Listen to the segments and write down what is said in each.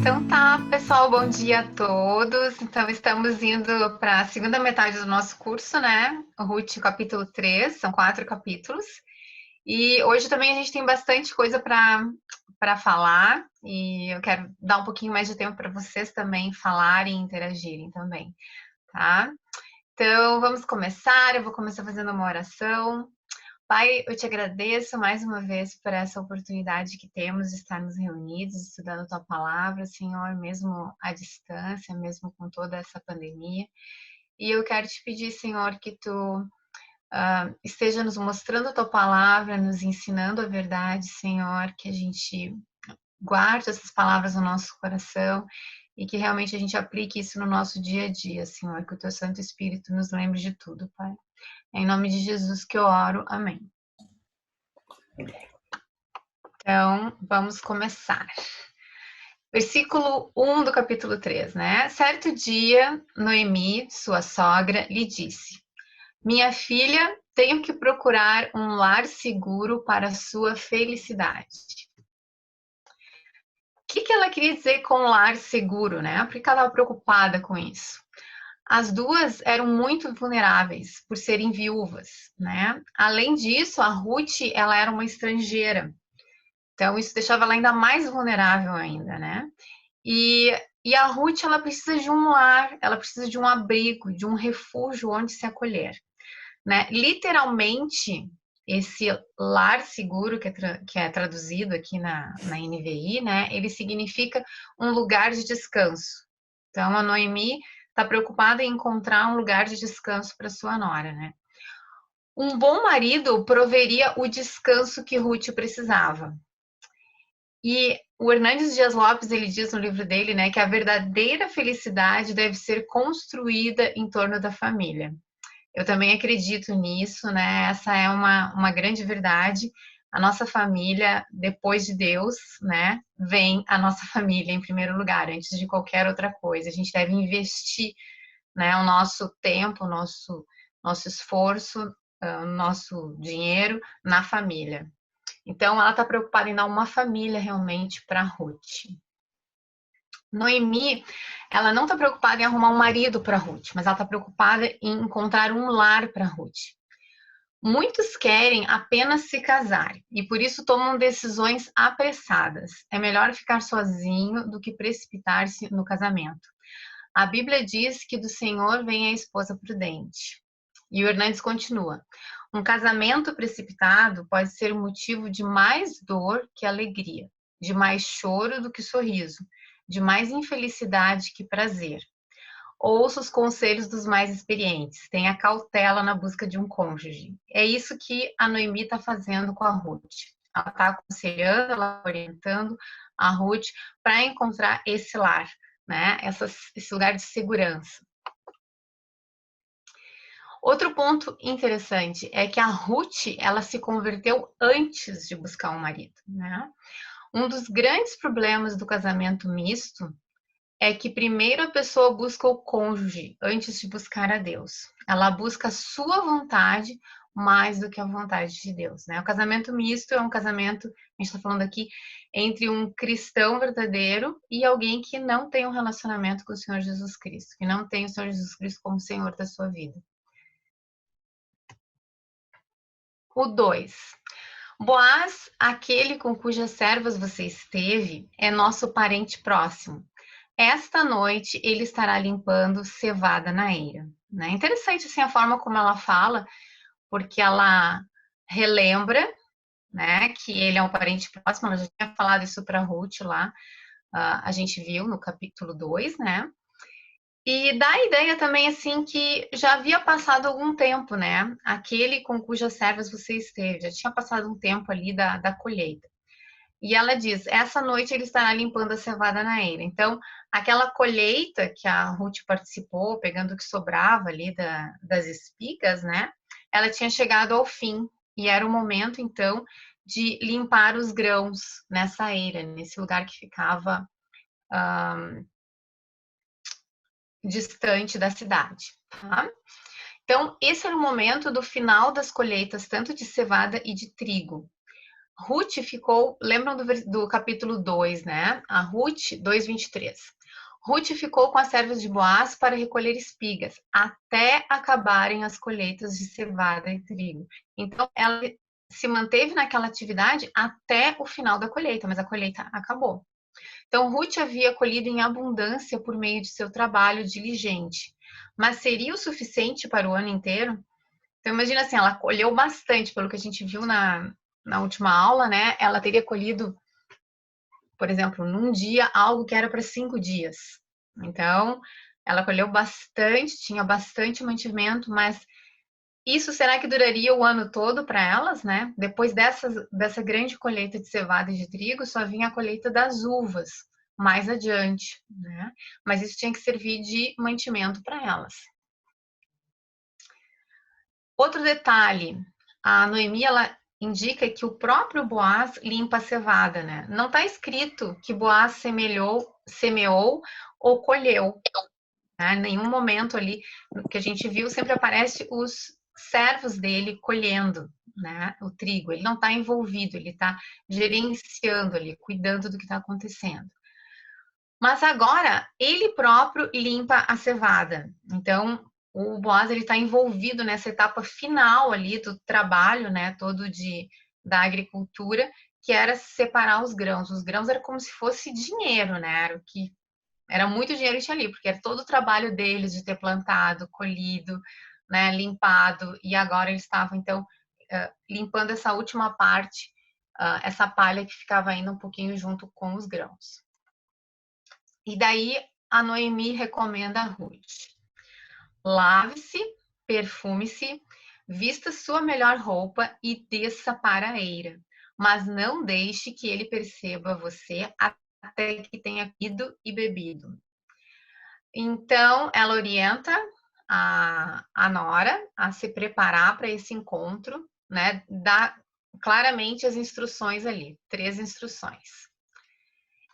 Então tá, pessoal, bom dia a todos. Então estamos indo para a segunda metade do nosso curso, né? Ruth, capítulo 3, são 4 capítulos. E hoje também a gente tem bastante coisa para falar e eu quero dar um pouquinho mais de tempo para vocês também falarem e interagirem também, tá? Então vamos começar, eu vou começar fazendo uma oração. Pai, eu te agradeço mais uma vez por essa oportunidade que temos de estarmos reunidos, estudando tua palavra, Senhor, mesmo à distância, mesmo com toda essa pandemia. E eu quero te pedir, Senhor, que tu esteja nos mostrando a tua palavra, nos ensinando a verdade, Senhor, que a gente guarde essas palavras no nosso coração e que realmente a gente aplique isso no nosso dia a dia, Senhor, que o teu Santo Espírito nos lembre de tudo, Pai. É em nome de Jesus que eu oro. Amém. Então, vamos começar. Versículo 1 do capítulo 3, né? Certo dia, Noemi, sua sogra, lhe disse: Minha filha, tenho que procurar um lar seguro para sua felicidade. O que ela queria dizer com lar seguro, né? Por que ela estava preocupada com isso? As duas eram muito vulneráveis por serem viúvas, né? Além disso, a Ruth, ela era uma estrangeira. Então, isso deixava ela ainda mais vulnerável ainda, né? E, e a Ruth, ela precisa de um lar, ela precisa de um abrigo, de um refúgio onde se acolher, né? Literalmente, esse lar seguro, que é traduzido aqui na NVI, né? Ele significa um lugar de descanso. Então, a Noemi está preocupada em encontrar um lugar de descanso para sua nora, né? Um bom marido proveria o descanso que Ruth precisava. E o Hernandes Dias Lopes, ele diz no livro dele, né, que a verdadeira felicidade deve ser construída em torno da família. Eu também acredito nisso, né? Essa é uma grande verdade. A nossa família, depois de Deus, né, vem a nossa família em primeiro lugar, antes de qualquer outra coisa. A gente deve investir, né, o nosso tempo, o nosso esforço, o nosso dinheiro na família. Então, ela está preocupada em dar uma família realmente para Ruth. Noemi, ela não está preocupada em arrumar um marido para Ruth, mas ela está preocupada em encontrar um lar para Ruth. Muitos querem apenas se casar e por isso tomam decisões apressadas. É melhor ficar sozinho do que precipitar-se no casamento. A Bíblia diz que do Senhor vem a esposa prudente. E o Hernandes continua: um casamento precipitado pode ser motivo de mais dor que alegria, de mais choro do que sorriso, de mais infelicidade que prazer. Ouça os conselhos dos mais experientes, tenha cautela na busca de um cônjuge. É isso que a Noemi está fazendo com a Ruth. Ela está aconselhando, ela está orientando a Ruth para encontrar esse lar, né? Esse lugar de segurança. Outro ponto interessante é que a Ruth, ela se converteu antes de buscar um marido, né? Um dos grandes problemas do casamento misto é que primeiro a pessoa busca o cônjuge antes de buscar a Deus. Ela busca a sua vontade mais do que a vontade de Deus, né? O casamento misto é um casamento, a gente está falando aqui, entre um cristão verdadeiro e alguém que não tem um relacionamento com o Senhor Jesus Cristo, que não tem o Senhor Jesus Cristo como Senhor da sua vida. O 2. Boaz, aquele com cujas servas você esteve, é nosso parente próximo. Esta noite ele estará limpando cevada na eira. Né? Interessante assim, a forma como ela fala, porque ela relembra, né, que ele é um parente próximo. Ela já tinha falado isso para Ruth lá, a gente viu no capítulo 2, né? E dá a ideia também, assim, que já havia passado algum tempo, né? Aquele com cujas servas você esteve, já tinha passado um tempo ali da colheita. E ela diz, essa noite ele estará limpando a cevada na eira. Então, aquela colheita que a Ruth participou, pegando o que sobrava ali das espigas, né? Ela tinha chegado ao fim. E era o momento, então, de limpar os grãos nessa eira, nesse lugar que ficava distante da cidade, tá? Então, esse era o momento do final das colheitas, tanto de cevada e de trigo. Ruth ficou, lembram do capítulo 2, né? A Ruth, 2:23. Ruth ficou com as servas de Boaz para recolher espigas, até acabarem as colheitas de cevada e trigo. Então, ela se manteve naquela atividade até o final da colheita, mas a colheita acabou. Então, Ruth havia colhido em abundância por meio de seu trabalho diligente, mas seria o suficiente para o ano inteiro? Então, imagina assim, ela colheu bastante, pelo que a gente viu na última aula, né? Ela teria colhido, por exemplo, num dia, algo que era para 5 dias. Então, ela colheu bastante, tinha bastante mantimento, mas isso será que duraria o ano todo para elas, né? Depois dessa grande colheita de cevada e de trigo, só vinha a colheita das uvas mais adiante, né? Mas isso tinha que servir de mantimento para elas. Outro detalhe, a Noemi, ela indica que o próprio Boaz limpa a cevada, né? Não está escrito que Boaz semeou ou colheu, né? Em nenhum momento ali que a gente viu sempre aparece os servos dele colhendo, né? O trigo. Ele não está envolvido, ele está gerenciando ali, cuidando do que está acontecendo. Mas agora ele próprio limpa a cevada. Então o Boaz ele está envolvido nessa etapa final ali do trabalho, né? Todo da agricultura, que era separar os grãos. Os grãos era como se fosse dinheiro, né? Era o que era muito dinheiro que tinha ali, porque era todo o trabalho deles de ter plantado, colhido, né? Limpado e agora eles estavam então limpando essa última parte, essa palha que ficava ainda um pouquinho junto com os grãos. E daí a Noemi recomenda a Ruth: lave-se, perfume-se, vista sua melhor roupa e desça para a eira, mas não deixe que ele perceba você até que tenha comido e bebido. Então, ela orienta a nora a se preparar para esse encontro, né? Dá claramente as instruções ali, 3 instruções.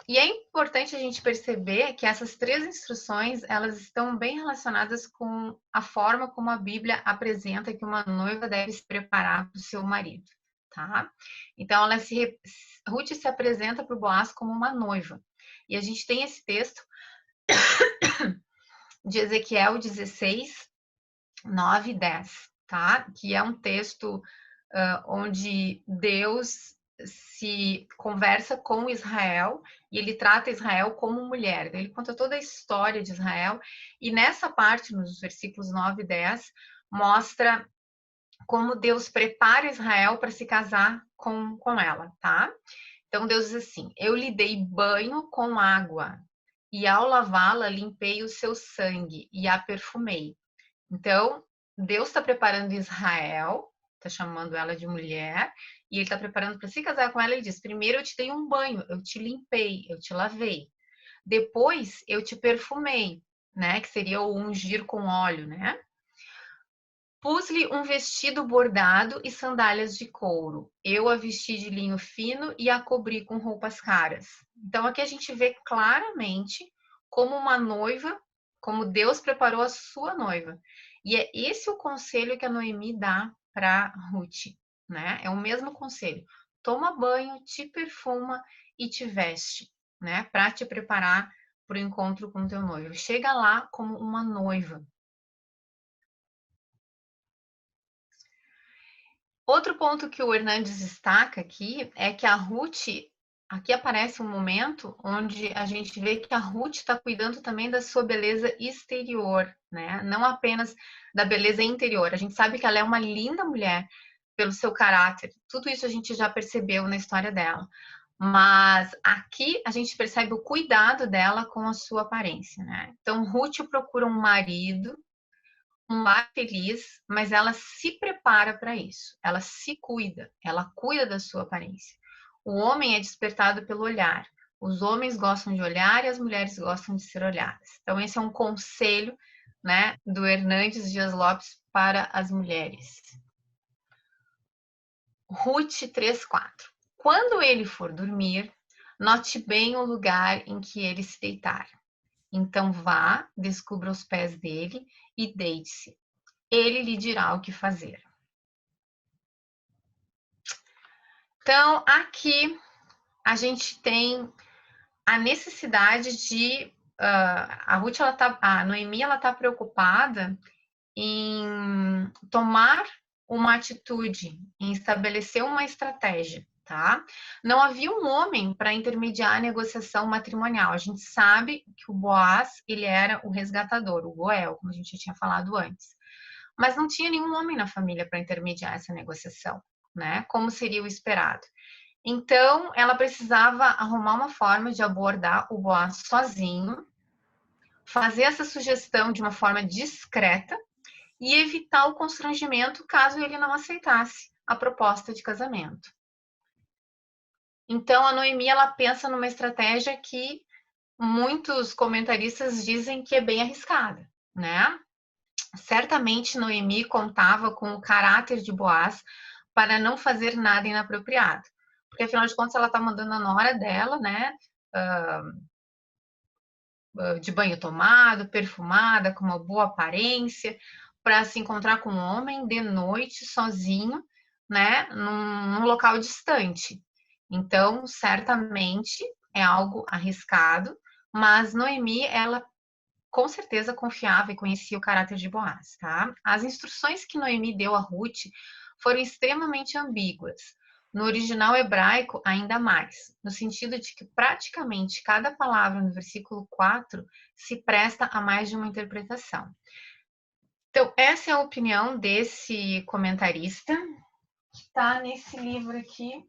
E é importante a gente perceber que essas 3 instruções, elas estão bem relacionadas com a forma como a Bíblia apresenta que uma noiva deve se preparar para o seu marido, tá? Então, Ruth se apresenta para o Boaz como uma noiva. E a gente tem esse texto de Ezequiel 16, 9 e 10, tá? Que é um texto onde Deus se conversa com Israel e ele trata Israel como mulher. Ele conta toda a história de Israel e nessa parte, nos versículos 9 e 10, mostra como Deus prepara Israel para se casar com ela, tá? Então Deus diz assim: eu lhe dei banho com água e ao lavá-la limpei o seu sangue e a perfumei. Então Deus está preparando Israel, está chamando ela de mulher, e ele está preparando para se casar com ela. Ele diz: primeiro eu te dei um banho, eu te limpei, eu te lavei. Depois eu te perfumei, né? Que seria o ungir com óleo, né? Pus-lhe um vestido bordado e sandálias de couro. Eu a vesti de linho fino e a cobri com roupas caras. Então aqui a gente vê claramente como uma noiva, como Deus preparou a sua noiva. E é esse o conselho que a Noemi dá para Ruth, né? É o mesmo conselho. Toma banho, te perfuma e te veste, né? Para te preparar para o encontro com teu noivo. Chega lá como uma noiva. Outro ponto que o Hernandes destaca aqui é que a Ruth, aqui aparece um momento onde a gente vê que a Ruth está cuidando também da sua beleza exterior, né? Não apenas da beleza interior. A gente sabe que ela é uma linda mulher pelo seu caráter. Tudo isso a gente já percebeu na história dela. Mas aqui a gente percebe o cuidado dela com a sua aparência, né? Então, Ruth procura um marido, um lar feliz, mas ela se prepara para isso. Ela se cuida, ela cuida da sua aparência. O homem é despertado pelo olhar. Os homens gostam de olhar e as mulheres gostam de ser olhadas. Então, esse é um conselho, né, do Hernandes Dias Lopes para as mulheres. Ruth 3:4. Quando ele for dormir, note bem o lugar em que ele se deitar. Então vá, descubra os pés dele e deite-se. Ele lhe dirá o que fazer. Então, aqui a gente tem a necessidade de a Noemi, ela está preocupada em tomar uma atitude, em estabelecer uma estratégia, tá? Não havia um homem para intermediar a negociação matrimonial. A gente sabe que o Boaz, ele era o resgatador, o Goel, como a gente já tinha falado antes. Mas não tinha nenhum homem na família para intermediar essa negociação, né? Como seria o esperado. Então, ela precisava arrumar uma forma de abordar o Boaz sozinho, fazer essa sugestão de uma forma discreta e evitar o constrangimento caso ele não aceitasse a proposta de casamento. Então, a Noemi, ela pensa numa estratégia que muitos comentaristas dizem que é bem arriscada, né? Certamente Noemi contava com o caráter de Boaz para não fazer nada inapropriado, porque afinal de contas ela está mandando a nora dela, né, de banho tomado, perfumada, com uma boa aparência, para se encontrar com um homem de noite, sozinho, né, num local distante. Então, certamente é algo arriscado, mas Noemi, ela com certeza confiava e conhecia o caráter de Boaz, tá? As instruções que Noemi deu a Ruth foram extremamente ambíguas. No original hebraico, ainda mais, no sentido de que praticamente cada palavra no versículo 4 se presta a mais de uma interpretação. Então, essa é a opinião desse comentarista, que está nesse livro aqui,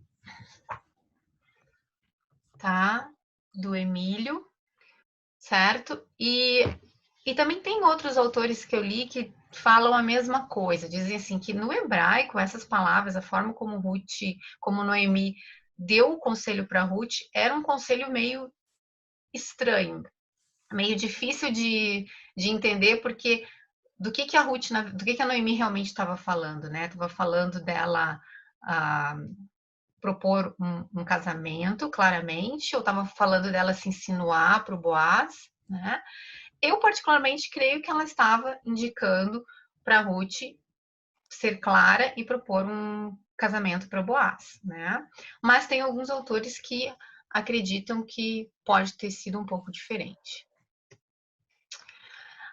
tá? Do Emílio, certo? E também tem outros autores que eu li que falam a mesma coisa, dizem assim que no hebraico essas palavras, a forma como como Noemi deu o conselho para Ruth, era um conselho meio estranho, meio difícil de entender, porque do que a Ruth, do que a Noemi realmente estava falando, né? Estava falando dela propor um casamento, claramente, ou estava falando dela se insinuar para o Boaz, né? Eu, particularmente, creio que ela estava indicando para Ruth ser clara e propor um casamento para Boaz, né? Mas tem alguns autores que acreditam que pode ter sido um pouco diferente.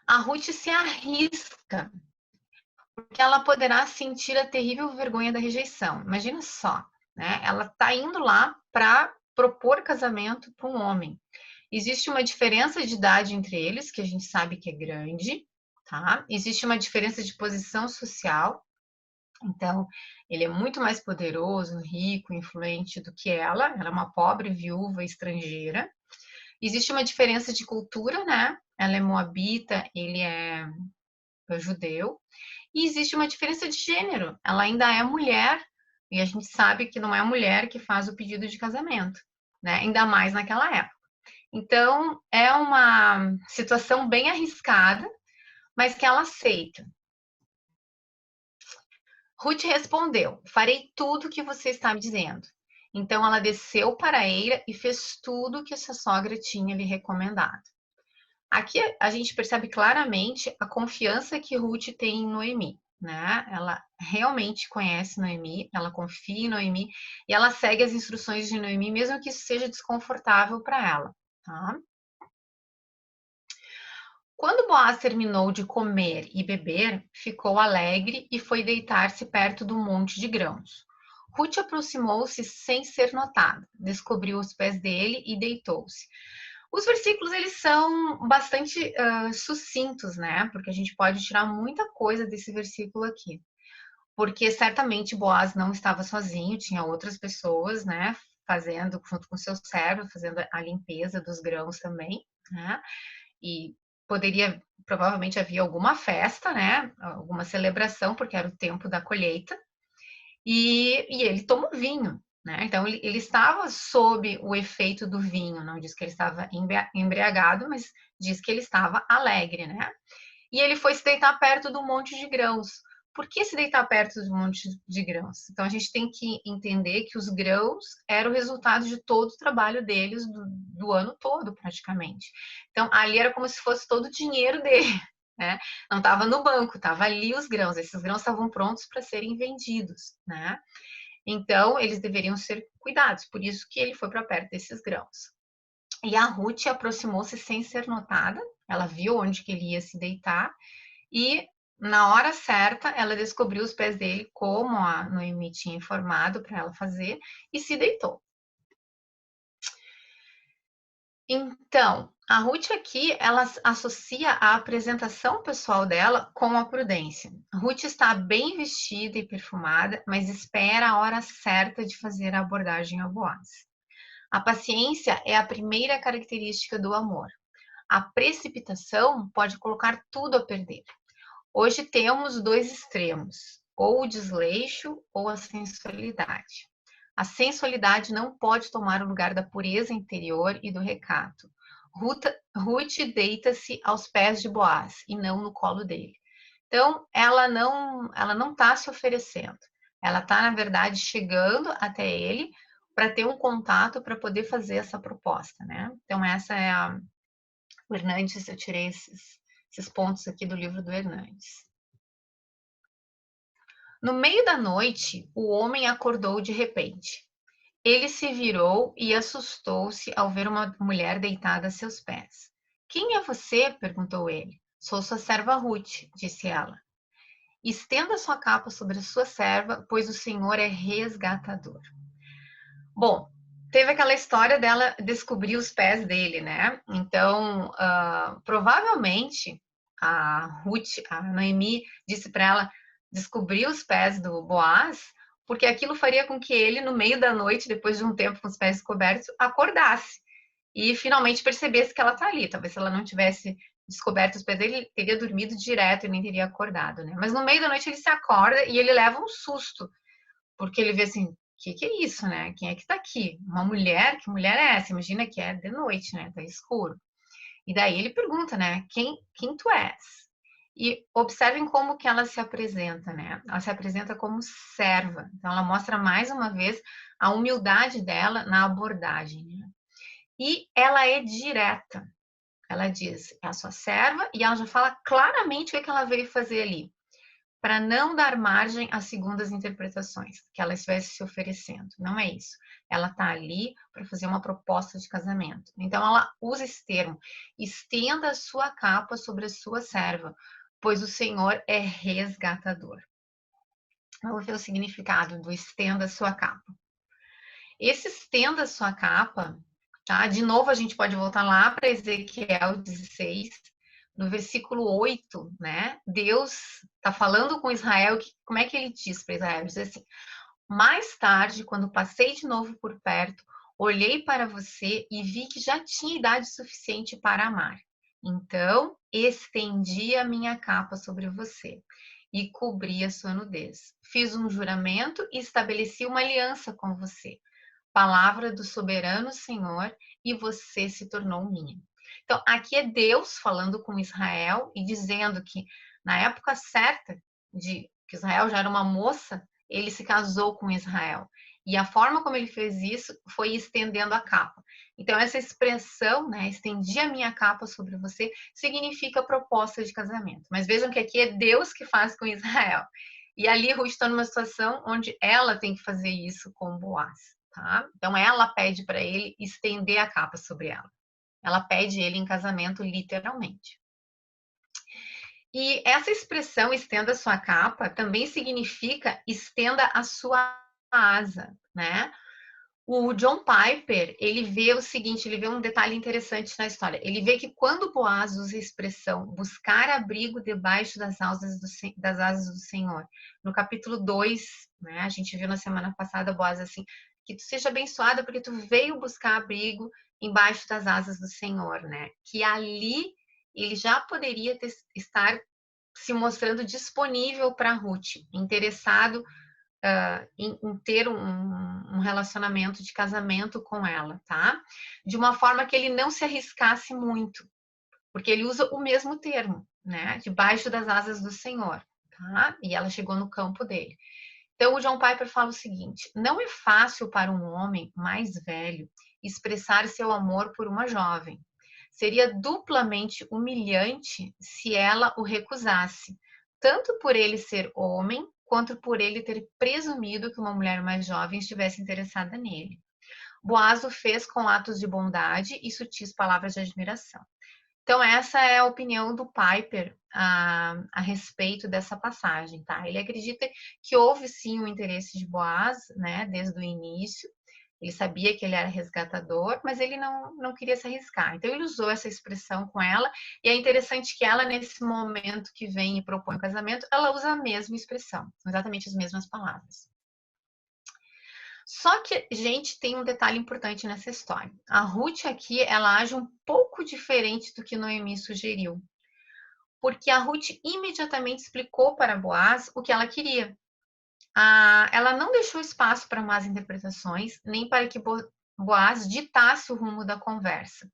A Ruth se arrisca, porque ela poderá sentir a terrível vergonha da rejeição. Imagina só, né? Ela está indo lá para propor casamento para um homem. Existe uma diferença de idade entre eles, que a gente sabe que é grande, tá? Existe uma diferença de posição social, então ele é muito mais poderoso, rico, influente do que ela. Ela é uma pobre viúva estrangeira. Existe uma diferença de cultura, né? Ela é moabita, ele é judeu. E existe uma diferença de gênero. Ela ainda é mulher, e a gente sabe que não é a mulher que faz o pedido de casamento, né? Ainda mais naquela época. Então, é uma situação bem arriscada, mas que ela aceita. Ruth respondeu: farei tudo o que você está me dizendo. Então, ela desceu para a eira e fez tudo o que essa sogra tinha lhe recomendado. Aqui a gente percebe claramente a confiança que Ruth tem em Noemi, né? Ela realmente conhece Noemi, ela confia em Noemi e ela segue as instruções de Noemi, mesmo que isso seja desconfortável para ela, tá? Quando Boaz terminou de comer e beber, ficou alegre e foi deitar-se perto do monte de grãos. Ruth aproximou-se sem ser notada, descobriu os pés dele e deitou-se. Os versículos eles são bastante sucintos, né? Porque a gente pode tirar muita coisa desse versículo aqui. Porque certamente Boaz não estava sozinho, tinha outras pessoas, né? Fazendo, junto com seu servo, fazendo a limpeza dos grãos também, né? E provavelmente havia alguma festa, né? Alguma celebração, porque era o tempo da colheita. E ele tomou vinho, né? Então ele estava sob o efeito do vinho, não diz que ele estava embriagado, mas diz que ele estava alegre, né? E ele foi se deitar perto do monte de grãos. Por que se deitar perto do monte de grãos? Então a gente tem que entender que os grãos eram o resultado de todo o trabalho deles do ano todo, praticamente. Então ali era como se fosse todo o dinheiro dele, né? Não estava no banco, estava ali os grãos. Esses grãos estavam prontos para serem vendidos, né? Então, eles deveriam ser cuidados, por isso que ele foi para perto desses grãos. E a Ruth aproximou-se sem ser notada, ela viu onde que ele ia se deitar, e na hora certa ela descobriu os pés dele, como a Noemi tinha informado para ela fazer, e se deitou. Então, a Ruth aqui, ela associa a apresentação pessoal dela com a prudência. Ruth está bem vestida e perfumada, mas espera a hora certa de fazer a abordagem a Boaz. A paciência é a primeira característica do amor. A precipitação pode colocar tudo a perder. Hoje temos dois extremos, ou o desleixo ou a sensualidade. A sensualidade não pode tomar o lugar da pureza interior e do recato. Ruth deita-se aos pés de Boaz e não no colo dele. Então, ela não está se oferecendo. Ela está, na verdade, chegando até ele para ter um contato para poder fazer essa proposta, né? Então, essa é o Hernandes, eu tirei esses pontos aqui do livro do Hernandes. No meio da noite, o homem acordou de repente. Ele se virou e assustou-se ao ver uma mulher deitada a seus pés. Quem é você? Perguntou ele. Sou sua serva Ruth, disse ela. Estenda sua capa sobre a sua serva, pois o Senhor é resgatador. Bom, teve aquela história dela descobrir os pés dele, né? Então, provavelmente a Ruth, a Noemi, disse para ela descobrir os pés do Boaz, porque aquilo faria com que ele, no meio da noite, depois de um tempo com os pés descobertos, acordasse e finalmente percebesse que ela está ali. Talvez se ela não tivesse descoberto os pés dele, ele teria dormido direto e nem teria acordado, né? Mas no meio da noite ele se acorda e ele leva um susto, porque ele vê assim, que é isso, né? Quem é que tá aqui? Uma mulher? Que mulher é essa? Imagina que é de noite, né? Tá escuro. E daí ele pergunta, né? Quem tu és? E observem como que ela se apresenta, né? Ela se apresenta como serva. Então ela mostra mais uma vez a humildade dela na abordagem, né? E ela é direta. Ela diz, é a sua serva, e ela já fala claramente o que ela veio fazer ali, para não dar margem a segundas interpretações que ela estivesse se oferecendo. Não é isso. Ela está ali para fazer uma proposta de casamento. Então ela usa esse termo: estenda a sua capa sobre a sua serva, pois o Senhor é resgatador. Vamos ver o significado do estenda a sua capa. Esse estenda a sua capa, tá? De novo, a gente pode voltar lá para Ezequiel 16, no versículo 8, né? Deus está falando com Israel, como é que ele diz para Israel? Ele diz assim: mais tarde, quando passei de novo por perto, olhei para você e vi que já tinha idade suficiente para amar. Então, estendi a minha capa sobre você e cobri a sua nudez. Fiz um juramento e estabeleci uma aliança com você. Palavra do soberano Senhor, e você se tornou minha. Então, aqui é Deus falando com Israel e dizendo que na época certa, de que Israel já era uma moça, ele se casou com Israel. E a forma como ele fez isso foi estendendo a capa. Então, essa expressão, né, estendi a minha capa sobre você, significa proposta de casamento. Mas vejam que aqui é Deus que faz com Israel. E ali Ruth está numa situação onde ela tem que fazer isso com Boaz. Tá? Então, ela pede para ele estender a capa sobre ela. Ela pede ele em casamento, literalmente. E essa expressão estenda a sua capa também significa estenda a sua asa, né? O John Piper, ele vê o seguinte, ele vê um detalhe interessante na história. Ele vê que quando Boaz usa a expressão buscar abrigo debaixo das asas do Senhor, no capítulo 2, né? A gente viu na semana passada Boaz assim, que tu seja abençoada porque tu veio buscar abrigo embaixo das asas do Senhor, né? Que ali ele já poderia estar se mostrando disponível para Ruth, interessado em ter um relacionamento de casamento com ela, tá? De uma forma que ele não se arriscasse muito, porque ele usa o mesmo termo, né? Debaixo das asas do Senhor, tá? E ela chegou no campo dele. Então, o John Piper fala o seguinte: não é fácil para um homem mais velho expressar seu amor por uma jovem. Seria duplamente humilhante se ela o recusasse, tanto por ele ser homem, quanto por ele ter presumido que uma mulher mais jovem estivesse interessada nele. Boaz o fez com atos de bondade e sutis palavras de admiração. Então, essa é a opinião do Piper a respeito dessa passagem, tá? Ele acredita que houve sim um interesse de Boaz, né, desde o início. Ele sabia que ele era resgatador, mas ele não queria se arriscar. Então, ele usou essa expressão com ela, e é interessante que ela, nesse momento que vem e propõe o casamento, ela usa a mesma expressão, exatamente as mesmas palavras. Só que, gente, tem um detalhe importante nessa história. A Ruth aqui, ela age um pouco diferente do que Noemi sugeriu. Porque a Ruth imediatamente explicou para Boaz o que ela queria. Ela não deixou espaço para más interpretações, nem para que Boaz ditasse o rumo da conversa.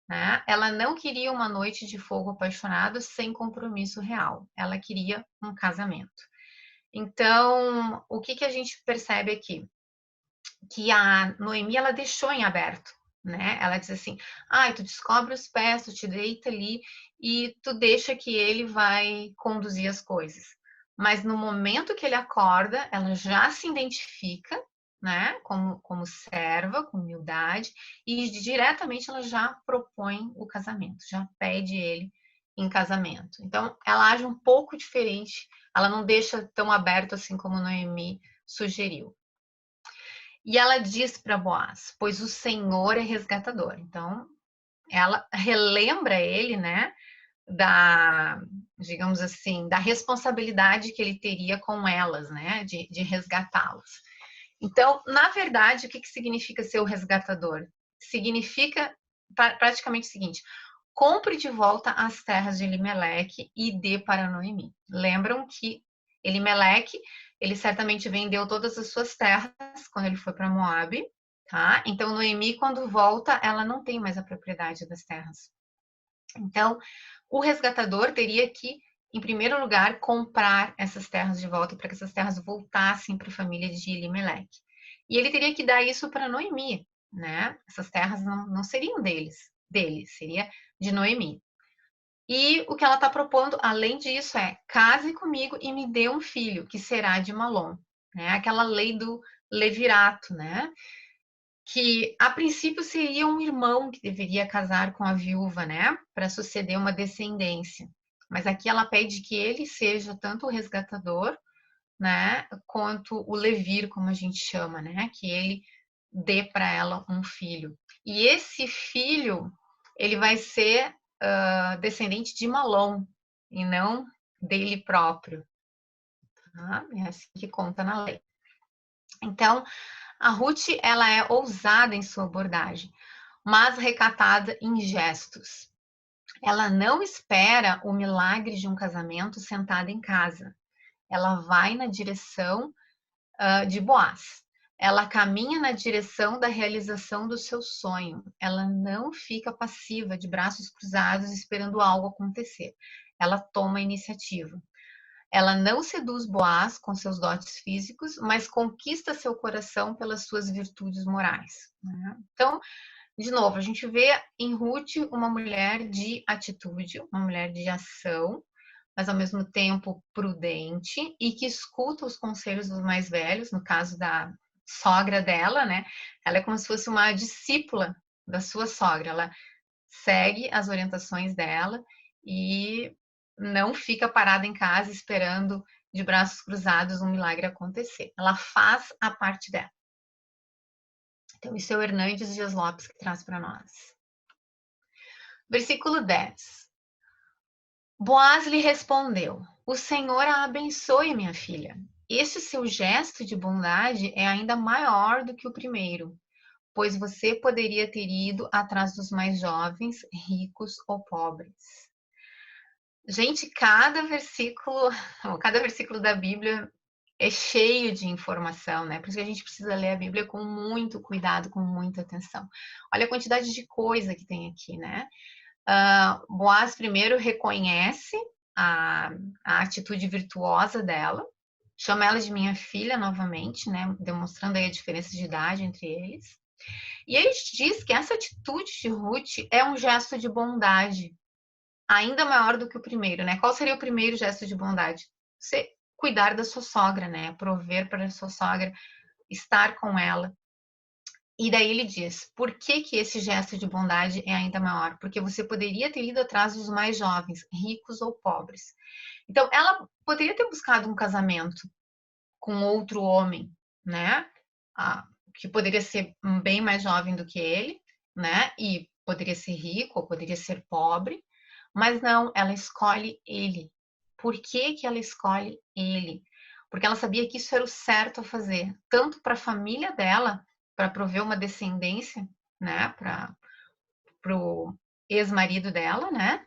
Né? Ela não queria uma noite de fogo apaixonado sem compromisso real. Ela queria um casamento. Então, o que a gente percebe aqui? Que a Noemi, ela deixou em aberto, né? Ela diz assim, tu descobre os pés, tu te deita ali e tu deixa que ele vai conduzir as coisas. Mas no momento que ele acorda, ela já se identifica, né? Como serva, com humildade, e diretamente ela já propõe o casamento, já pede ele em casamento. Então, ela age um pouco diferente, ela não deixa tão aberto assim como Noemi sugeriu. E ela diz para Boaz, pois o Senhor é resgatador. Então, ela relembra ele, né, digamos assim, da responsabilidade que ele teria com elas, né, de resgatá-las. Então, na verdade, o que significa ser o resgatador? Significa praticamente o seguinte, compre de volta as terras de Elimeleque e dê para Noemi. Lembram que Elimeleque, ele certamente vendeu todas as suas terras quando ele foi para Moabe, tá? Então, Noemi, quando volta, ela não tem mais a propriedade das terras. Então, o resgatador teria que, em primeiro lugar, comprar essas terras de volta para que essas terras voltassem para a família de Elimeleque. E ele teria que dar isso para Noemi, né? Essas terras não seriam dele, seria de Noemi. E o que ela está propondo, além disso, é case comigo e me dê um filho, que será de Malom. Né? Aquela lei do levirato, né? Que a princípio seria um irmão que deveria casar com a viúva, né? Para suceder uma descendência. Mas aqui ela pede que ele seja tanto o resgatador, né? Quanto o levir, como a gente chama, né? Que ele dê para ela um filho. E esse filho, ele vai ser descendente de Malom e não dele próprio. Tá? É assim que conta na lei. Então, a Ruth, ela é ousada em sua abordagem, mas recatada em gestos. Ela não espera o milagre de um casamento sentada em casa. Ela vai na direção de Boaz. Ela caminha na direção da realização do seu sonho. Ela não fica passiva, de braços cruzados, esperando algo acontecer. Ela toma a iniciativa. Ela não seduz Boaz com seus dotes físicos, mas conquista seu coração pelas suas virtudes morais. Né? Então, de novo, a gente vê em Ruth uma mulher de atitude, uma mulher de ação, mas ao mesmo tempo prudente e que escuta os conselhos dos mais velhos, no caso da sogra dela, né? Ela é como se fosse uma discípula da sua sogra, ela segue as orientações dela e não fica parada em casa esperando de braços cruzados um milagre acontecer. Ela faz a parte dela. Então, isso é o Hernandes Dias Lopes que traz para nós. Versículo 10. Boaz lhe respondeu: o Senhor a abençoe, minha filha. Este seu gesto de bondade é ainda maior do que o primeiro, pois você poderia ter ido atrás dos mais jovens, ricos ou pobres. Gente, cada versículo da Bíblia é cheio de informação, né? Por isso que a gente precisa ler a Bíblia com muito cuidado, com muita atenção. Olha a quantidade de coisa que tem aqui, né? Boaz primeiro reconhece a atitude virtuosa dela, chama ela de minha filha novamente, né? Demonstrando aí a diferença de idade entre eles. E ele diz que essa atitude de Ruth é um gesto de bondade, ainda maior do que o primeiro, né? Qual seria o primeiro gesto de bondade? Você cuidar da sua sogra, né? Prover para a sua sogra, estar com ela. E daí ele diz, por que que esse gesto de bondade é ainda maior? Porque você poderia ter ido atrás dos mais jovens, ricos ou pobres. Então, ela poderia ter buscado um casamento com outro homem, né? Que poderia ser bem mais jovem do que ele, né? E poderia ser rico ou poderia ser pobre, mas não, ela escolhe ele. Por que que ela escolhe ele? Porque ela sabia que isso era o certo a fazer, tanto para a família dela, para prover uma descendência, né? Para o ex-marido dela, né?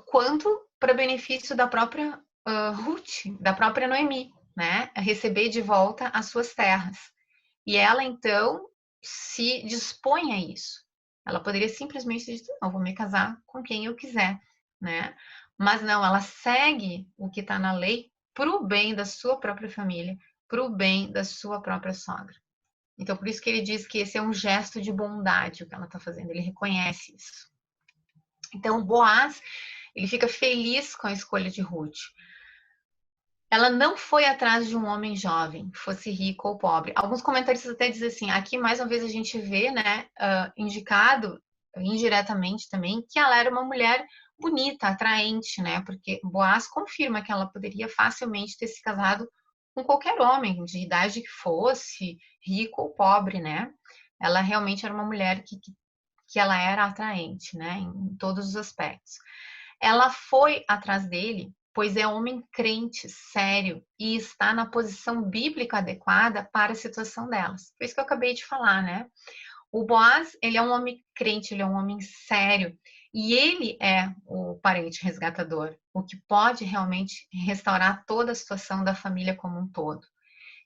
Quanto para benefício da própria Ruth, da própria Noemi, né? Receber de volta as suas terras. E ela, então, se dispõe a isso. Ela poderia simplesmente dizer, não, vou me casar com quem eu quiser, né? Mas não, ela segue o que está na lei para o bem da sua própria família, para o bem da sua própria sogra. Então, por isso que ele diz que esse é um gesto de bondade o que ela está fazendo, ele reconhece isso. Então, Boaz, ele fica feliz com a escolha de Ruth. Ela não foi atrás de um homem jovem, fosse rico ou pobre. Alguns comentaristas até dizem assim, aqui mais uma vez a gente vê, né, indicado indiretamente também, que ela era uma mulher bonita, atraente, né, porque Boaz confirma que ela poderia facilmente ter se casado com qualquer homem, de idade que fosse, rico ou pobre, né. Ela realmente era uma mulher que ela era atraente, né, em todos os aspectos. Ela foi atrás dele, pois é homem crente, sério, e está na posição bíblica adequada para a situação delas. Foi isso que eu acabei de falar, né? O Boaz, ele é um homem crente, ele é um homem sério, e ele é o parente resgatador, o que pode realmente restaurar toda a situação da família como um todo.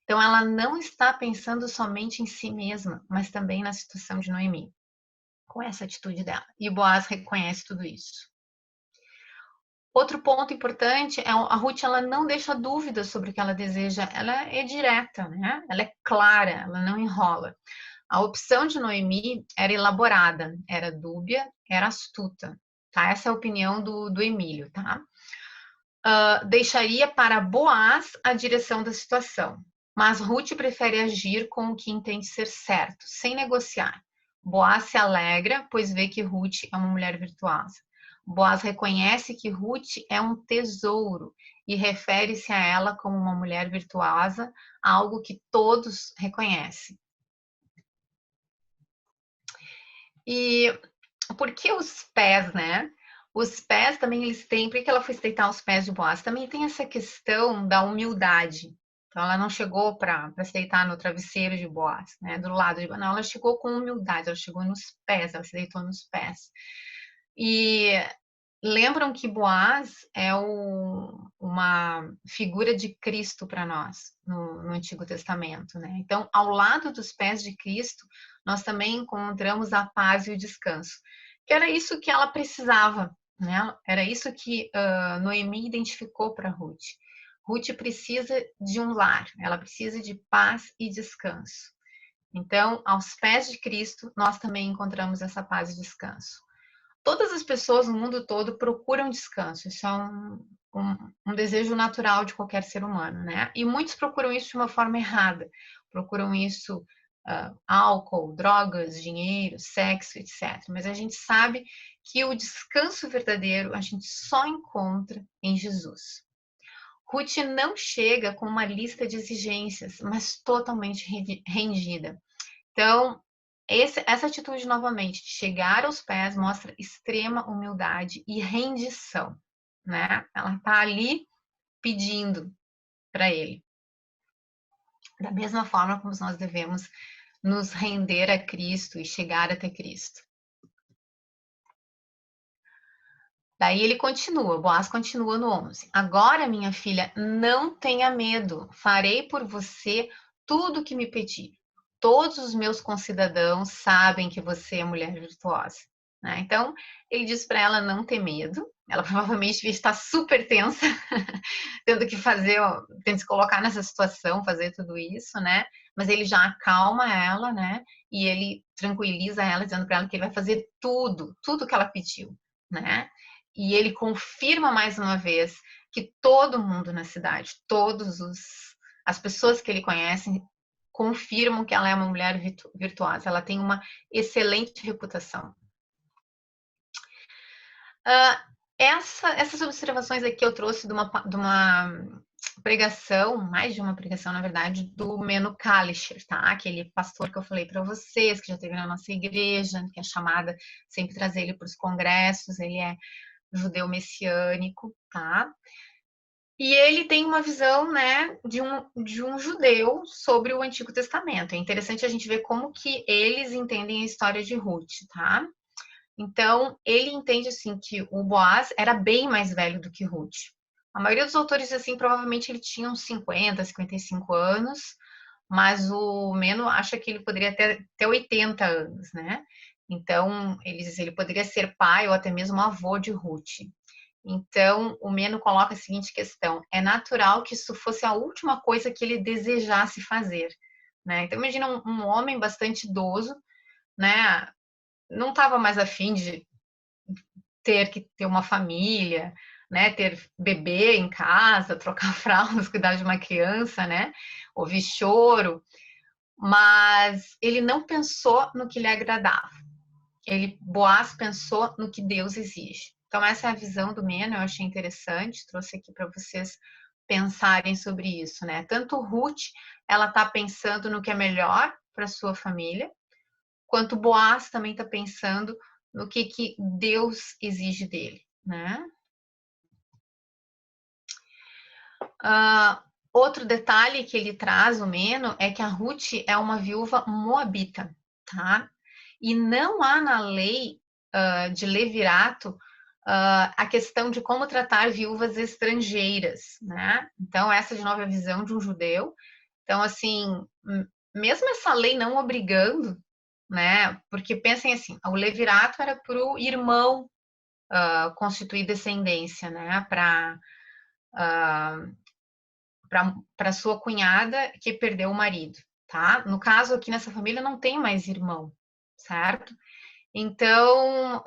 Então, ela não está pensando somente em si mesma, mas também na situação de Noemi, com essa atitude dela. E o Boaz reconhece tudo isso. Outro ponto importante é a Ruth, ela não deixa dúvidas sobre o que ela deseja, ela é direta, né? Ela é clara, ela não enrola. A opção de Noemi era elaborada, era dúbia, era astuta, tá? Essa é a opinião do Emílio, tá? Deixaria para Boaz a direção da situação, mas Ruth prefere agir com o que entende ser certo, sem negociar. Boaz se alegra, pois vê que Ruth é uma mulher virtuosa. Boaz reconhece que Ruth é um tesouro e refere-se a ela como uma mulher virtuosa, algo que todos reconhecem. E por que os pés, né? Os pés também eles têm, por que ela foi estreitar os pés de Boaz? Também tem essa questão da humildade. Então ela não chegou para se deitar no travesseiro de Boaz, né? Do lado de Boaz, não, ela chegou com humildade, ela chegou nos pés, ela se deitou nos pés. E lembram que Boaz é uma figura de Cristo para nós no Antigo Testamento, né? Então, ao lado dos pés de Cristo, nós também encontramos a paz e o descanso, que era isso que ela precisava, né? Era isso que Noemi identificou para Ruth. Ruth precisa de um lar, ela precisa de paz e descanso. Então, aos pés de Cristo, nós também encontramos essa paz e descanso. Todas as pessoas no mundo todo procuram descanso, isso é um desejo natural de qualquer ser humano, né? E muitos procuram isso de uma forma errada, procuram isso álcool, drogas, dinheiro, sexo, etc. Mas a gente sabe que o descanso verdadeiro a gente só encontra em Jesus. Ruth não chega com uma lista de exigências, mas totalmente rendida. Então, essa atitude, novamente, de chegar aos pés, mostra extrema humildade e rendição, né? Ela está ali pedindo para ele. Da mesma forma como nós devemos nos render a Cristo e chegar até Cristo. Daí ele continua, Boaz continua no 11. Agora, minha filha, não tenha medo, farei por você tudo o que me pedir. Todos os meus concidadãos sabem que você é mulher virtuosa. Né? Então, ele diz para ela não ter medo. Ela provavelmente devia estar super tensa, tendo que fazer, tendo que se colocar nessa situação, fazer tudo isso, né? Mas ele já acalma ela, né? E ele tranquiliza ela, dizendo para ela que ele vai fazer tudo que ela pediu, né? E ele confirma mais uma vez que todo mundo na cidade, as pessoas que ele conhece, confirmam que ela é uma mulher virtuosa. Ela tem uma excelente reputação. Essas observações aqui eu trouxe de uma pregação, mais de uma pregação, na verdade, do Meno Kalischer, tá? Aquele pastor que eu falei para vocês, que já teve na nossa igreja, que é chamada sempre trazer ele para os congressos, ele é judeu messiânico, tá? E ele tem uma visão, né, de um judeu sobre o Antigo Testamento. É interessante a gente ver como que eles entendem a história de Ruth, tá? Então, ele entende, assim, que o Boaz era bem mais velho do que Ruth. A maioria dos autores, assim, provavelmente ele tinha uns 50, 55 anos, mas o Meno acha que ele poderia ter 80 anos, né? Então, ele poderia ser pai ou até mesmo avô de Ruth. Então, o Meno coloca a seguinte questão: é natural que isso fosse a última coisa que ele desejasse fazer, né? Então, imagina um homem bastante idoso, né? Não estava mais afim de ter que ter uma família, né? Ter bebê em casa, trocar fraldas, cuidar de uma criança, né? Ouvir choro, mas ele não pensou no que lhe agradava. Boaz pensou no que Deus exige. Então, essa é a visão do Meno, eu achei interessante, trouxe aqui para vocês pensarem sobre isso, né? Tanto Ruth, ela está pensando no que é melhor para sua família, quanto Boaz também está pensando no que Deus exige dele, né? Outro detalhe que ele traz, o Meno, é que a Ruth é uma viúva moabita, tá? E não há na lei de Levirato a questão de como tratar viúvas estrangeiras, né? Então, essa de novo é a visão de um judeu. Então, assim, mesmo essa lei não obrigando, né? Porque pensem assim, o Levirato era para o irmão constituir descendência, né? Para sua cunhada que perdeu o marido, tá? No caso aqui nessa família não tem mais irmão, certo? Então,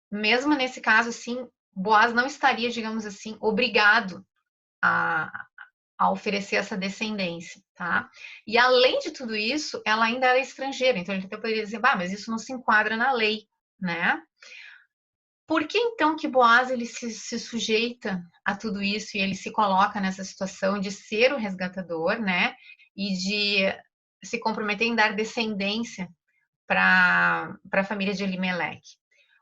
mesmo nesse caso, assim, Boaz não estaria, digamos assim, obrigado a, a oferecer essa descendência, tá? E além de tudo isso, ela ainda era estrangeira, então ele até poderia dizer, bah, mas isso não se enquadra na lei, né? Por que então que Boaz ele se sujeita a tudo isso e ele se coloca nessa situação de ser o resgatador, né? E de se comprometer em dar descendência para a família de Elimelec?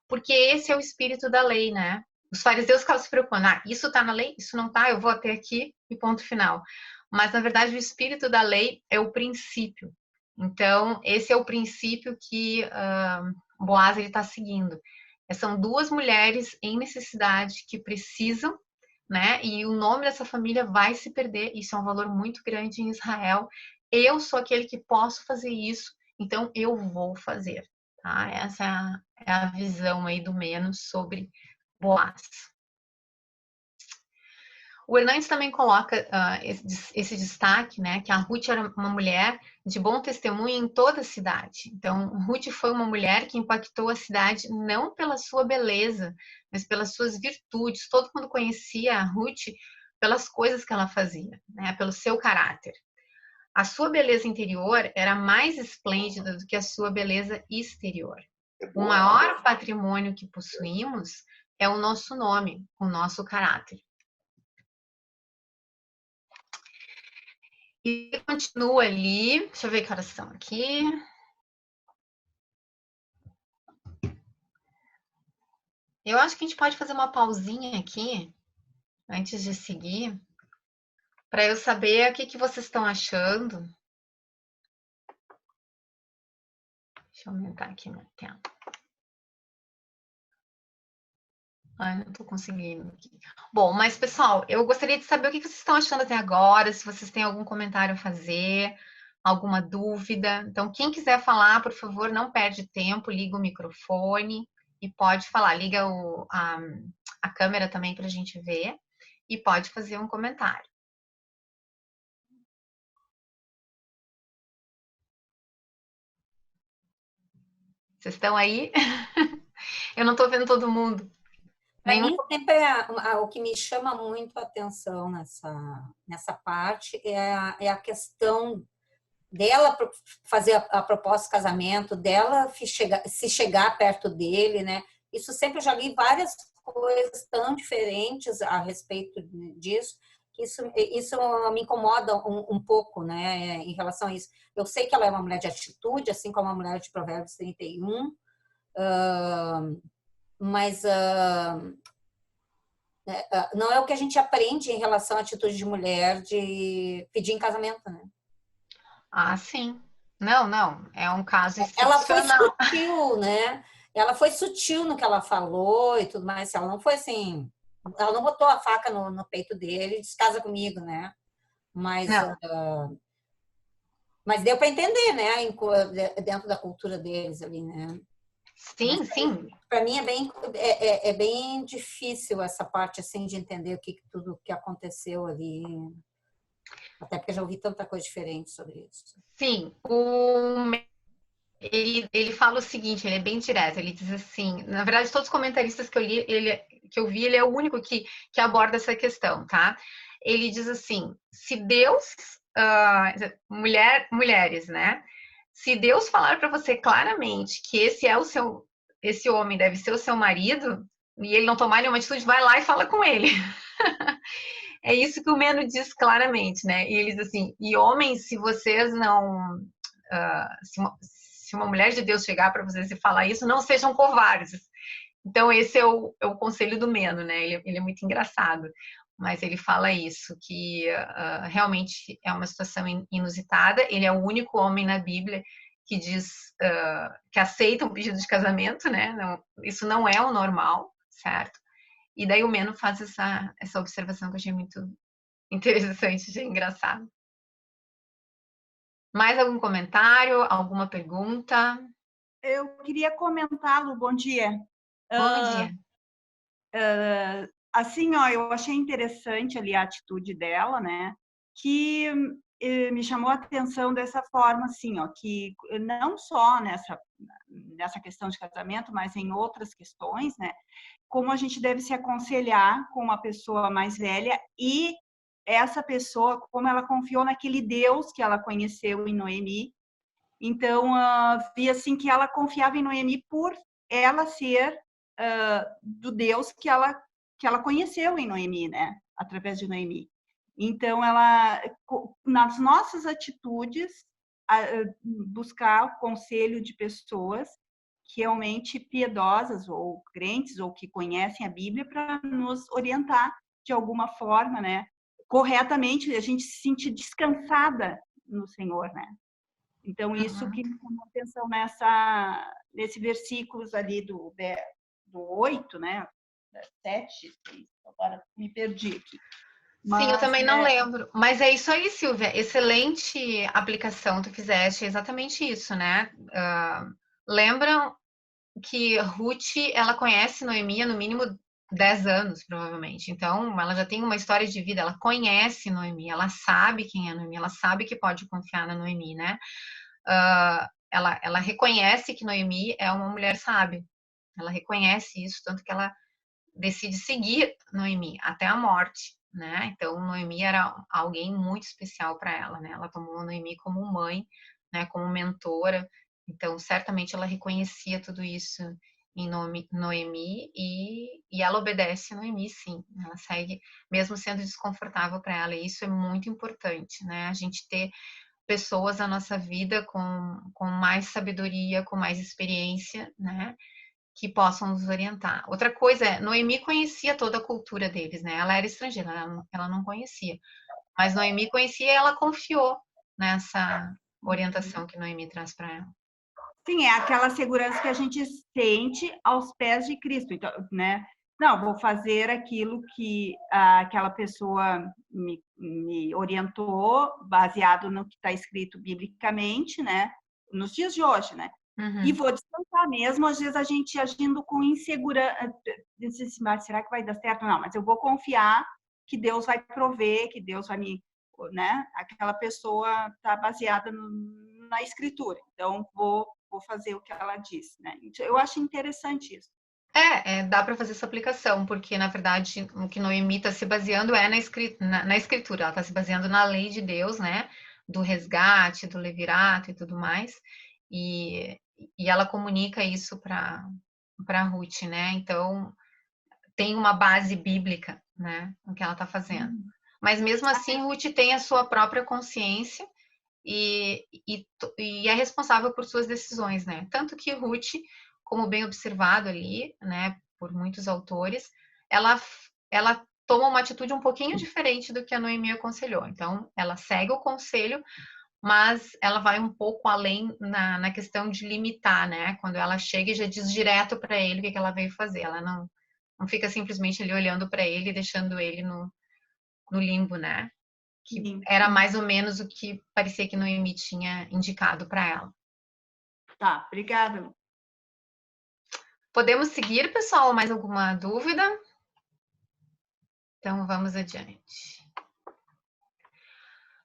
Porque esse é o espírito da lei, né? Os fariseus ficavam se preocupando, isso está na lei, isso não está, eu vou até aqui e ponto final. Mas, na verdade, o espírito da lei é o princípio. Então, esse é o princípio que Boaz está seguindo. São duas mulheres em necessidade que precisam, né? E o nome dessa família vai se perder. Isso é um valor muito grande em Israel. Eu sou aquele que posso fazer isso, então eu vou fazer. Tá? Essa é a visão aí do Menos sobre Boaz. O Hernandes também coloca esse destaque, né, que a Ruth era uma mulher de bom testemunho em toda a cidade. Então, Ruth foi uma mulher que impactou a cidade não pela sua beleza, mas pelas suas virtudes. Todo mundo conhecia a Ruth pelas coisas que ela fazia, né, pelo seu caráter. A sua beleza interior era mais esplêndida do que a sua beleza exterior. O maior patrimônio que possuímos é o nosso nome, o nosso caráter. E continua ali. Deixa eu ver que horas são aqui. Eu acho que a gente pode fazer uma pausinha aqui, antes de seguir, para eu saber o que vocês estão achando. Deixa eu aumentar aqui minha tela. Ai, não estou conseguindo aqui. Bom, mas pessoal, eu gostaria de saber o que vocês estão achando até agora, se vocês têm algum comentário a fazer, alguma dúvida. Então, quem quiser falar, por favor, não perde tempo, liga o microfone e pode falar. Liga a câmera também para a gente ver e pode fazer um comentário. Vocês estão aí? Eu não estou vendo todo mundo. Para mim, Nenhum? sempre o que me chama muito a atenção nessa parte é a questão dela fazer a proposta de casamento, dela se chegar perto dele, né? Isso sempre eu já li várias coisas tão diferentes a respeito disso, que isso me incomoda um pouco, né, em relação a isso. Eu sei que ela é uma mulher de atitude, assim como a mulher de Provérbios 31, mas não é o que a gente aprende em relação à atitude de mulher de pedir em casamento, né? Ah, sim. Não, não. É um caso Ela foi excepcional. sutil, né? Ela foi sutil no que ela falou e tudo mais. Ela não foi assim. Ela não botou a faca no peito dele e disse casa comigo, né? Mas, Não. mas deu para entender, né? Dentro da cultura deles ali, né? Mas Sim, sim. para mim é bem difícil essa parte assim de entender tudo que aconteceu ali. Até porque já ouvi tanta coisa diferente sobre isso. Sim. Ele fala o seguinte, ele é bem direto, ele diz assim, na verdade, todos os comentaristas que eu li, que eu vi, ele é o único que aborda essa questão, tá? Ele diz assim, se Deus, mulheres, né? Se Deus falar para você claramente que esse homem deve ser o seu marido, e ele não tomar nenhuma atitude, vai lá e fala com ele. É isso que o Meno diz claramente, né? E ele diz assim, e homens, se vocês não se uma mulher de Deus chegar para vocês e falar isso, não sejam covardes. Então, esse é o conselho do Meno, né? Ele é muito engraçado, mas ele fala isso, que realmente é uma situação inusitada. Ele é o único homem na Bíblia que diz que aceita um pedido de casamento, né? Não, isso não é o normal, certo? E daí o Meno faz essa observação que eu achei muito interessante, achei engraçado. Mais algum comentário, alguma pergunta? Eu queria comentar, Lu, bom dia. Bom dia. Assim, ó, eu achei interessante ali a atitude dela, né? Que me chamou a atenção dessa forma, assim, ó, que não só nessa questão de casamento, mas em outras questões, né? Como a gente deve se aconselhar com uma pessoa mais velha e essa pessoa, como ela confiou naquele Deus que ela conheceu em Noemi. Então, vi assim que ela confiava em Noemi por ela ser do Deus que ela conheceu em Noemi, né? Através de Noemi. Então, ela, nas nossas atitudes, buscar conselho de pessoas realmente piedosas ou crentes ou que conhecem a Bíblia para nos orientar de alguma forma, né? Corretamente, a gente se sentir descansada no Senhor, né? Então, isso que me chamou a atenção nesse versículos ali do 8, né? 7, agora me perdi aqui. Sim, eu Mas, também não lembro. Mas é isso aí, Silvia. Excelente aplicação tu fizeste, é exatamente isso, né? Lembram que Ruth, ela conhece Noemi há no mínimo 10 anos, provavelmente. Então, ela já tem uma história de vida, ela conhece Noemi, ela sabe quem é Noemi, ela sabe que pode confiar na Noemi, né? Ela reconhece que Noemi é uma mulher sábia. Ela reconhece isso, tanto que ela decide seguir Noemi até a morte, né? Então, Noemi era alguém muito especial para ela, né? Ela tomou Noemi como mãe, né? Como mentora. Então, certamente ela reconhecia tudo isso em Noemi e ela obedece a Noemi, sim. Ela segue, mesmo sendo desconfortável para ela. E isso é muito importante, né? A gente ter pessoas na nossa vida com mais sabedoria, com mais experiência, né? Que possam nos orientar. Outra coisa é, Noemi conhecia toda a cultura deles, né? Ela era estrangeira, ela não conhecia. Mas Noemi conhecia e ela confiou nessa orientação que Noemi traz para ela. sim, é aquela segurança que a gente sente aos pés de Cristo, então, né? Não, vou fazer aquilo que aquela pessoa me orientou, baseado no que está escrito biblicamente, né? Nos dias de hoje, né? E vou descansar mesmo, às vezes a gente agindo com insegurança, mas será que vai dar certo? Não, mas eu vou confiar que Deus vai prover, que Deus vai me, né? Aquela pessoa está baseada na escritura, então vou fazer o que ela disse, né? Eu acho interessante isso. Dá para fazer essa aplicação, porque na verdade o que Noemi está se baseando é na escritura, ela está se baseando na lei de Deus, né? Do resgate, do levirato e tudo mais, e ela comunica isso para Ruth, né? Então tem uma base bíblica, né? O que ela está fazendo. Mas mesmo assim, Ruth tem a sua própria consciência e é responsável por suas decisões, né? Tanto que Ruth, como bem observado ali, né, por muitos autores, ela toma uma atitude um pouquinho diferente do que a Noemi aconselhou. Então, ela segue o conselho, mas ela vai um pouco além na questão de limitar, né? Quando ela chega e já diz direto para ele o que ela veio fazer. Ela não fica simplesmente ali olhando para ele e deixando ele no limbo, né? Que era mais ou menos o que parecia que Noemi tinha indicado para ela. Tá, obrigada. Podemos seguir, pessoal? Mais alguma dúvida? Então, vamos adiante.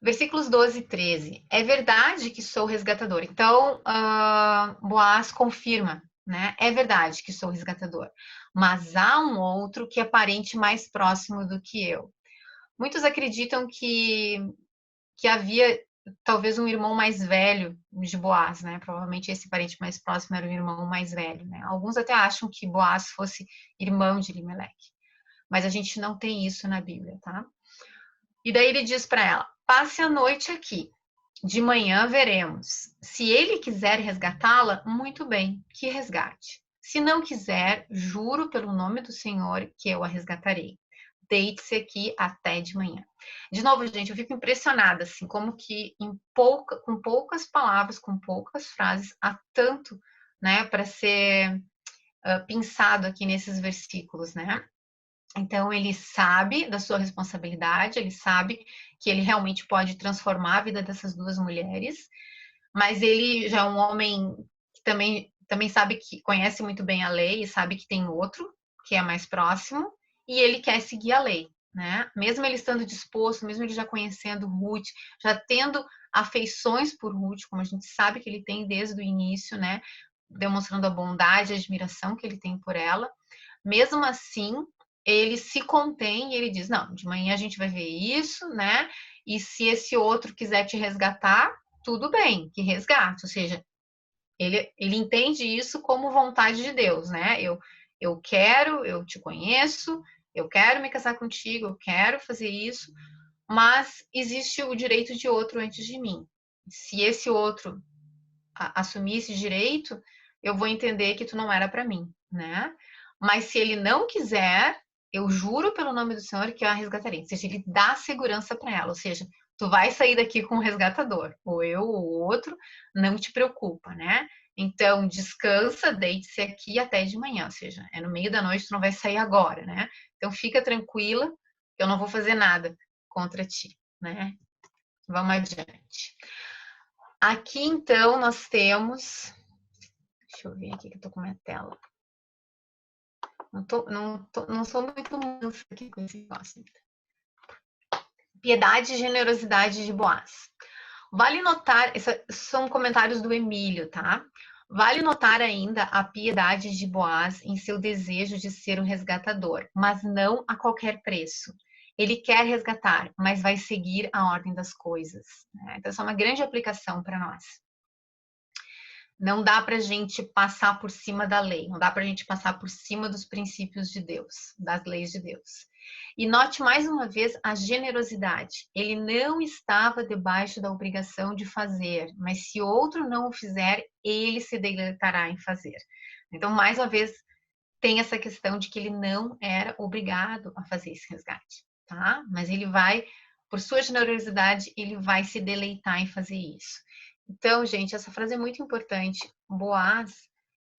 Versículos 12 e 13. É verdade que sou resgatador. Então, Boaz confirma, né? É verdade que sou resgatador. Mas há um outro que é parente mais próximo do que eu. Muitos acreditam que havia talvez um irmão mais velho de Boaz, né? Provavelmente esse parente mais próximo era o irmão mais velho, né? Alguns até acham que Boaz fosse irmão de Elimeleque, mas a gente não tem isso na Bíblia, tá? E daí ele diz para ela: passe a noite aqui, de manhã veremos. Se ele quiser resgatá-la, muito bem, que resgate. Se não quiser, juro pelo nome do Senhor que eu a resgatarei. Deite-se aqui até de manhã. De novo, gente, eu fico impressionada, assim, como que com poucas palavras, com poucas frases, há tanto, né, para ser pensado aqui nesses versículos, né? Então, ele sabe da sua responsabilidade, ele sabe que ele realmente pode transformar a vida dessas duas mulheres, mas ele já é um homem que também sabe que conhece muito bem a lei e sabe que tem outro que é mais próximo, e ele quer seguir a lei, né? Mesmo ele estando disposto, mesmo ele já conhecendo Ruth, já tendo afeições por Ruth, como a gente sabe que ele tem desde o início, né? Demonstrando a bondade e a admiração que ele tem por ela. Mesmo assim, ele se contém e ele diz: não, de manhã a gente vai ver isso, né? E se esse outro quiser te resgatar, tudo bem, que resgate. Ou seja, ele entende isso como vontade de Deus, né? Eu quero, eu te conheço, eu quero me casar contigo, eu quero fazer isso, mas existe o direito de outro antes de mim. Se esse outro assumir esse direito, eu vou entender que tu não era para mim, né? Mas se ele não quiser, eu juro pelo nome do Senhor que eu a resgatarei. Ou seja, ele dá segurança para ela. Ou seja, tu vai sair daqui com um resgatador, ou eu ou outro, não te preocupa, né? Então, descansa, deite-se aqui até de manhã. Ou seja, é no meio da noite, tu não vai sair agora, né? Então, fica tranquila, eu não vou fazer nada contra ti, né? Vamos adiante. Aqui, então, nós temos... Deixa eu ver aqui que eu tô com a minha tela. Não sou muito mansa aqui com esse negócio. Piedade e generosidade de Boaz. Vale notar, esses são comentários do Emílio, tá? Vale notar ainda a piedade de Boaz em seu desejo de ser um resgatador, mas não a qualquer preço. Ele quer resgatar, mas vai seguir a ordem das coisas, né? Então, essa é uma grande aplicação para nós. Não dá para a gente passar por cima da lei, não dá para a gente passar por cima dos princípios de Deus, das leis de Deus. E note mais uma vez a generosidade. Ele não estava debaixo da obrigação de fazer, mas se outro não o fizer, ele se deleitará em fazer. Então, mais uma vez, tem essa questão de que ele não era obrigado a fazer esse resgate, tá? Mas ele vai, por sua generosidade, ele vai se deleitar em fazer isso. Então, gente, essa frase é muito importante. Boaz,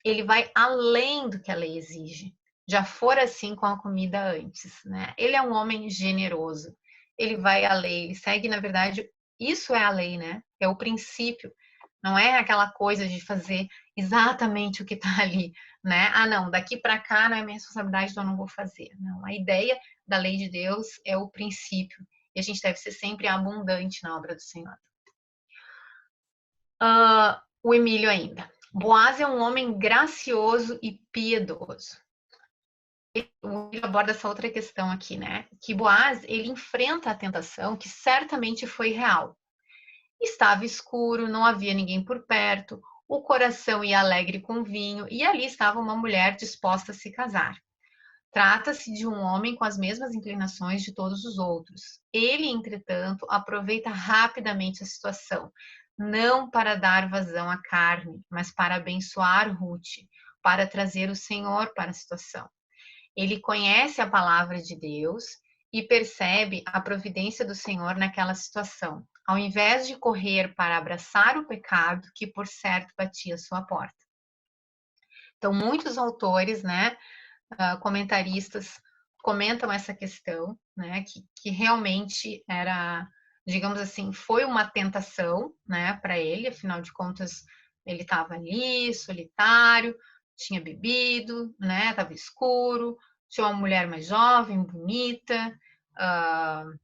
ele vai além do que a lei exige. Já fora assim com a comida antes, né? Ele é um homem generoso. Ele vai à lei, ele segue, na verdade, isso é a lei, né? É o princípio. Não é aquela coisa de fazer exatamente o que está ali, né? Ah, não, daqui para cá não é minha responsabilidade, então eu não vou fazer. Não, a ideia da lei de Deus é o princípio. E a gente deve ser sempre abundante na obra do Senhor. O Emílio ainda. Boaz é um homem gracioso e piedoso. o livro aborda essa outra questão aqui, né? Que Boaz, ele enfrenta a tentação que certamente foi real. Estava escuro, não havia ninguém por perto, o coração ia alegre com vinho, e ali estava uma mulher disposta a se casar. Trata-se de um homem com as mesmas inclinações de todos os outros. Ele, entretanto, aproveita rapidamente a situação, não para dar vazão à carne, mas para abençoar Ruth, para trazer o Senhor para a situação. Ele conhece a palavra de Deus e percebe a providência do Senhor naquela situação, ao invés de correr para abraçar o pecado que, por certo, batia à sua porta. Então, muitos autores, né, comentaristas comentam essa questão, né, que realmente era, digamos assim, foi uma tentação, né, para ele, afinal de contas, ele estava ali, solitário, tinha bebido, né, estava escuro, tinha uma mulher mais jovem, bonita,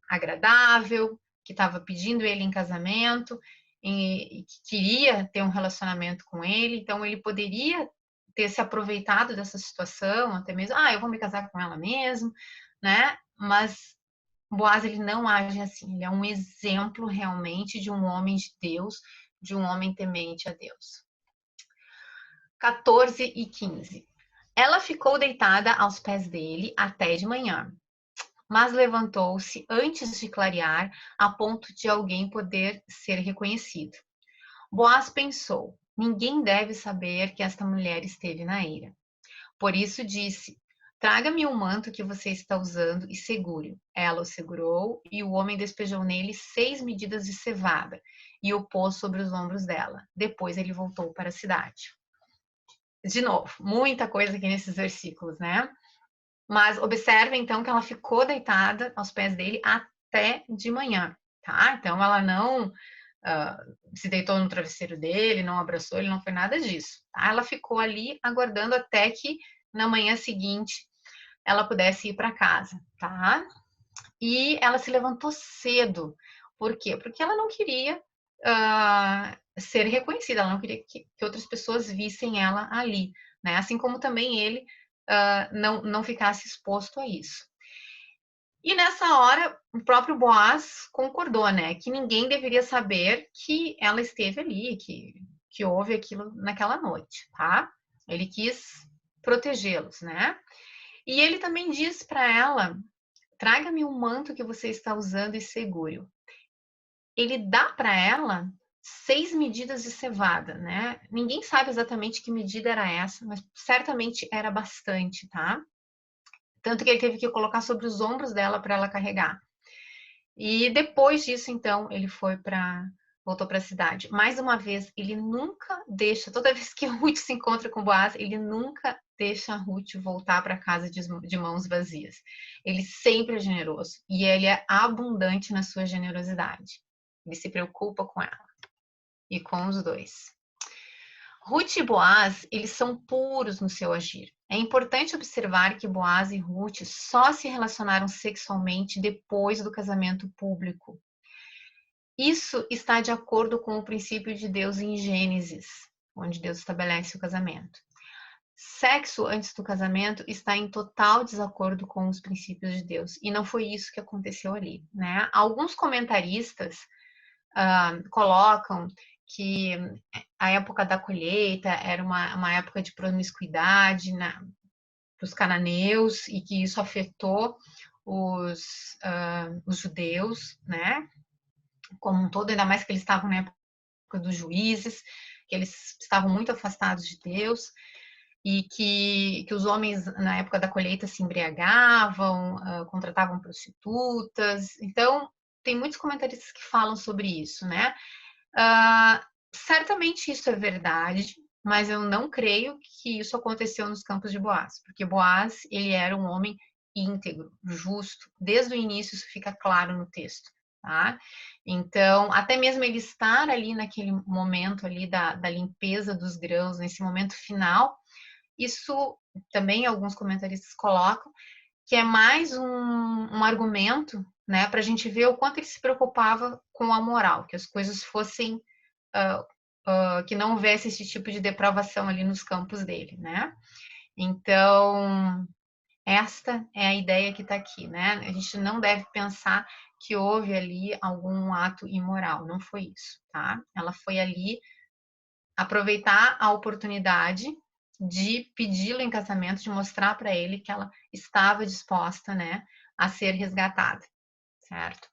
agradável, que estava pedindo ele em casamento e que queria ter um relacionamento com ele, então ele poderia ter se aproveitado dessa situação, até mesmo, eu vou me casar com ela mesmo, né? Mas Boaz, ele não age assim, ele é um exemplo realmente de um homem de Deus, de um homem temente a Deus. 14 e 15. Ela ficou deitada aos pés dele até de manhã, mas levantou-se antes de clarear, a ponto de alguém poder ser reconhecido. Boaz pensou: ninguém deve saber que esta mulher esteve na eira. Por isso disse: traga-me o manto que você está usando e segure-o. Ela o segurou e o homem despejou nele 6 medidas de cevada e o pôs sobre os ombros dela. Depois ele voltou para a cidade. De novo, muita coisa aqui nesses versículos, né? Mas observe então que ela ficou deitada aos pés dele até de manhã, tá? Então ela não se deitou no travesseiro dele, não abraçou ele, não foi nada disso, tá? Ela ficou ali aguardando até que na manhã seguinte ela pudesse ir para casa, tá? E ela se levantou cedo. Por quê? Porque ela não queria ser reconhecida, ela não queria que outras pessoas vissem ela ali, né? Assim como também ele não ficasse exposto a isso. E nessa hora, o próprio Boaz concordou, né? Que ninguém deveria saber que ela esteve ali, que houve aquilo naquela noite, tá? Ele quis protegê-los, né? E ele também diz para ela: traga-me o manto que você está usando e segure-o. Ele dá para ela 6 medidas de cevada, né? Ninguém sabe exatamente que medida era essa, mas certamente era bastante, tá? Tanto que ele teve que colocar sobre os ombros dela para ela carregar. E depois disso, então, ele voltou para a cidade. Mais uma vez, ele nunca deixa, toda vez que Ruth se encontra com Boaz, ele nunca deixa a Ruth voltar para casa de mãos vazias. Ele sempre é generoso e ele é abundante na sua generosidade. Ele se preocupa com ela e com os dois. Ruth e Boaz, eles são puros no seu agir. É importante observar que Boaz e Ruth só se relacionaram sexualmente depois do casamento público. Isso está de acordo com o princípio de Deus em Gênesis, onde Deus estabelece o casamento. Sexo antes do casamento está em total desacordo com os princípios de Deus, e não foi isso que aconteceu ali, né? Alguns comentaristas colocam que a época da colheita era uma época de promiscuidade para os cananeus e que isso afetou os judeus, né? Como um todo, ainda mais que eles estavam na época dos juízes, que eles estavam muito afastados de Deus e que os homens na época da colheita se embriagavam, contratavam prostitutas. Então, tem muitos comentaristas que falam sobre isso, né? Certamente isso é verdade, mas eu não creio que isso aconteceu nos campos de Boaz, porque Boaz, ele era um homem íntegro, justo, desde o início isso fica claro no texto, tá? Então, até mesmo ele estar ali naquele momento ali da limpeza dos grãos, nesse momento final, isso também alguns comentaristas colocam, que é mais um argumento, né, para a gente ver o quanto ele se preocupava com a moral, que as coisas fossem, que não houvesse esse tipo de depravação ali nos campos dele, né? Então, Esta é a ideia que está aqui, né? A gente não deve pensar que houve ali algum ato imoral, não foi isso, tá? Ela foi ali aproveitar a oportunidade de pedi-lo em casamento, de mostrar para ele que ela estava disposta, né, a ser resgatada, certo?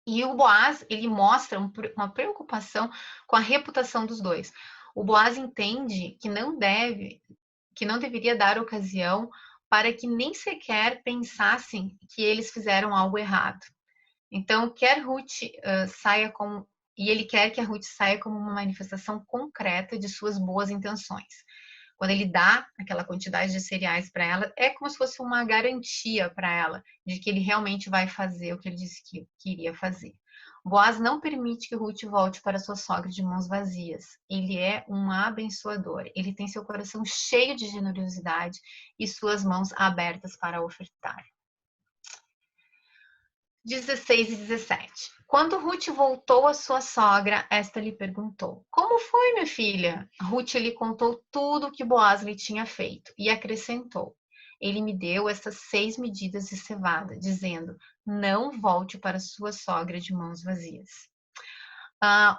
E o Boaz, ele mostra uma preocupação com a reputação dos dois. O Boaz entende que não deveria dar ocasião para que nem sequer pensassem que eles fizeram algo errado. Então, ele quer que a Ruth saia como uma manifestação concreta de suas boas intenções. Quando ele dá aquela quantidade de cereais para ela, é como se fosse uma garantia para ela de que ele realmente vai fazer o que ele disse que iria fazer. Boaz não permite que Ruth volte para sua sogra de mãos vazias. Ele é um abençoador. Ele tem seu coração cheio de generosidade e suas mãos abertas para ofertar. 16 e 17. Quando Ruth voltou à sua sogra, esta lhe perguntou: Como foi, minha filha? Ruth lhe contou tudo o que Boaz lhe tinha feito e acrescentou: Ele me deu essas 6 medidas de cevada, dizendo: Não volte para sua sogra de mãos vazias.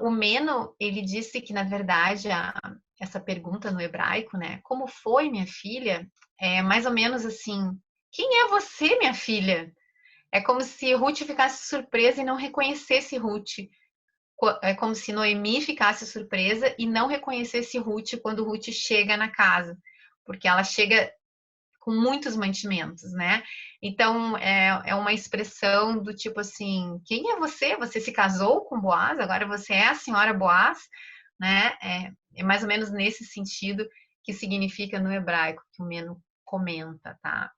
O Meno, ele disse que, na verdade, essa pergunta no hebraico, né? Como foi, minha filha? É mais ou menos assim: Quem é você, minha filha? É como se Ruth ficasse surpresa e não reconhecesse Ruth. É como se Noemi ficasse surpresa e não reconhecesse Ruth quando Ruth chega na casa, porque ela chega com muitos mantimentos, né? Então, é uma expressão do tipo assim, quem é você? Você se casou com Boaz? Agora você é a senhora Boaz? Né? É mais ou menos nesse sentido que significa no hebraico, que o Meno comenta, tá?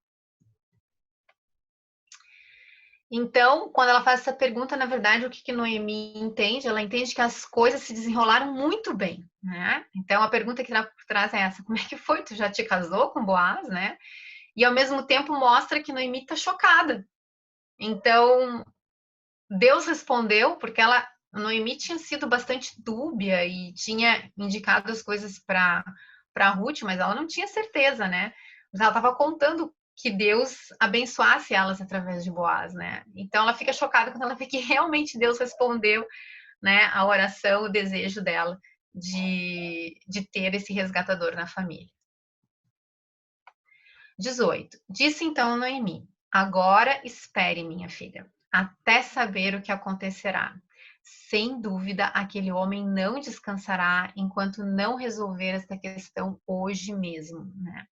Então, quando ela faz essa pergunta, na verdade, o que Noemi entende? Ela entende que as coisas se desenrolaram muito bem, né? Então, a pergunta que está por trás é essa: como é que foi? Tu já te casou com Boaz, né? E, ao mesmo tempo, mostra que Noemi está chocada. Então, Deus respondeu, porque Noemi tinha sido bastante dúbia e tinha indicado as coisas para Ruth, mas ela não tinha certeza, né? Mas ela estava contando que Deus abençoasse elas através de Boaz, né? Então ela fica chocada quando ela vê que realmente Deus respondeu, né, a oração, o desejo dela de ter esse resgatador na família. 18. Disse então Noemi: Agora espere, minha filha, até saber o que acontecerá. Sem dúvida, aquele homem não descansará enquanto não resolver esta questão hoje mesmo, né?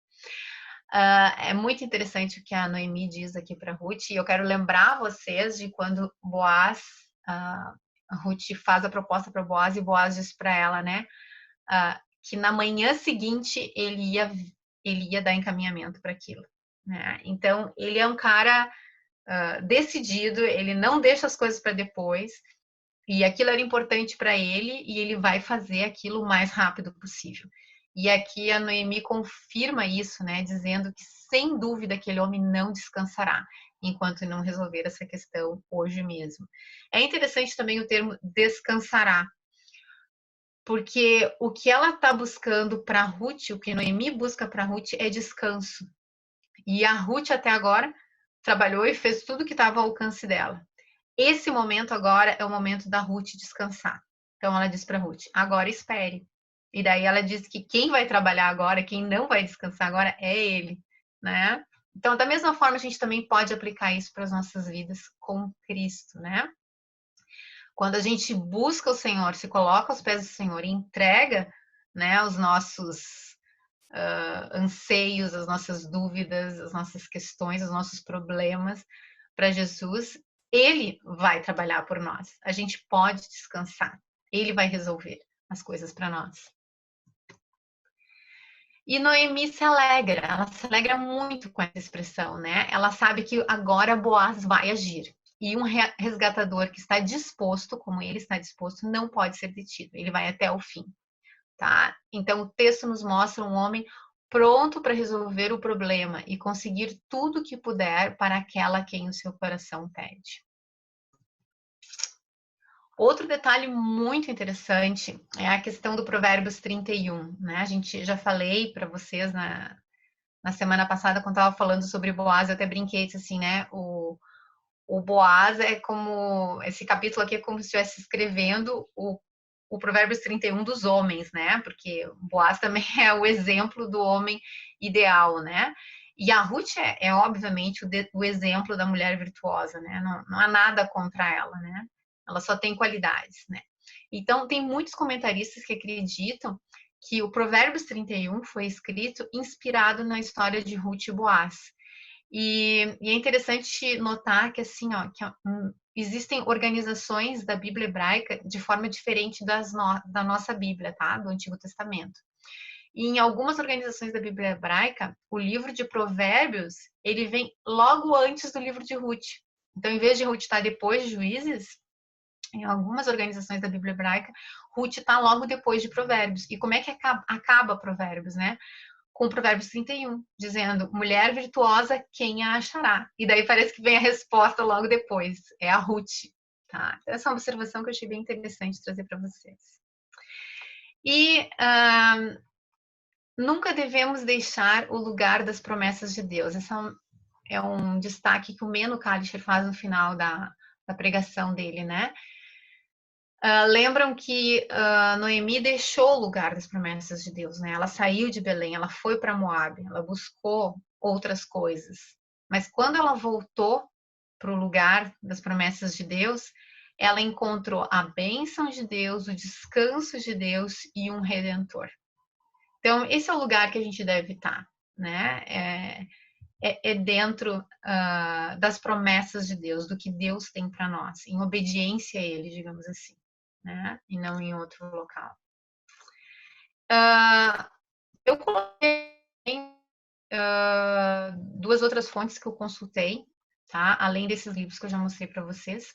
É muito interessante o que a Noemi diz aqui para Ruth, e eu quero lembrar vocês de quando Boaz, a Ruth faz a proposta para Boaz e Boaz diz para ela, né, que na manhã seguinte ele ia dar encaminhamento para aquilo, né? Então ele é um cara decidido, ele não deixa as coisas para depois, e aquilo era importante para ele e ele vai fazer aquilo o mais rápido possível. E aqui a Noemi confirma isso, né, dizendo que sem dúvida aquele homem não descansará enquanto não resolver essa questão hoje mesmo. É interessante também o termo descansará, porque o que ela está buscando para Ruth, o que Noemi busca para Ruth é descanso. E a Ruth até agora trabalhou e fez tudo que estava ao alcance dela. Esse momento agora é o momento da Ruth descansar. Então ela diz para Ruth: agora espere. E daí ela diz que quem vai trabalhar agora, quem não vai descansar agora é ele, né? Então, da mesma forma, a gente também pode aplicar isso para as nossas vidas com Cristo, né? Quando a gente busca o Senhor, se coloca aos pés do Senhor e entrega, né, os nossos anseios, as nossas dúvidas, as nossas questões, os nossos problemas para Jesus, Ele vai trabalhar por nós. A gente pode descansar. Ele vai resolver as coisas para nós. E Noemi se alegra, ela se alegra muito com essa expressão, né? Ela sabe que agora Boaz vai agir. E um resgatador que está disposto, como ele está disposto, não pode ser detido. Ele vai até o fim, tá? Então o texto nos mostra um homem pronto para resolver o problema e conseguir tudo o que puder para aquela a quem o seu coração pede. Outro detalhe muito interessante é a questão do Provérbios 31, né? A gente já falei para vocês na semana passada, quando estava falando sobre Boaz, eu até brinquei, disse assim, né? O Boaz é como, esse capítulo aqui é como se estivesse escrevendo o Provérbios 31 dos homens, né? Porque o Boaz também é o exemplo do homem ideal, né? E a Ruth é obviamente, o exemplo da mulher virtuosa, né? Não há nada contra ela, né? Ela só tem qualidades, né? Então, tem muitos comentaristas que acreditam que o Provérbios 31 foi escrito inspirado na história de Ruth e Boaz. E é interessante notar que, assim, ó, existem organizações da Bíblia hebraica de forma diferente da nossa Bíblia, tá? Do Antigo Testamento. E em algumas organizações da Bíblia hebraica, o livro de Provérbios, ele vem logo antes do livro de Ruth. Então, em vez de Ruth estar depois de Juízes, em algumas organizações da Bíblia hebraica, Ruth está logo depois de Provérbios. E como é que acaba Provérbios, né? Com Provérbios 31, dizendo, mulher virtuosa, quem a achará? E daí parece que vem a resposta logo depois, é a Ruth, tá? Essa é uma observação que eu achei bem interessante trazer para vocês. E nunca devemos deixar o lugar das promessas de Deus. Esse é um destaque que o Meno Kalischer faz no final da pregação dele, né? Lembram que Noemi deixou o lugar das promessas de Deus, né? Ela saiu de Belém, ela foi para Moabe, ela buscou outras coisas. Mas quando ela voltou para o lugar das promessas de Deus, ela encontrou a bênção de Deus, o descanso de Deus e um redentor. Então, esse é o lugar que a gente deve estar, né? É dentro das promessas de Deus, do que Deus tem para nós, em obediência a Ele, digamos assim, né? E não em outro local. Eu coloquei duas outras fontes que eu consultei, tá? Além desses livros que eu já mostrei para vocês,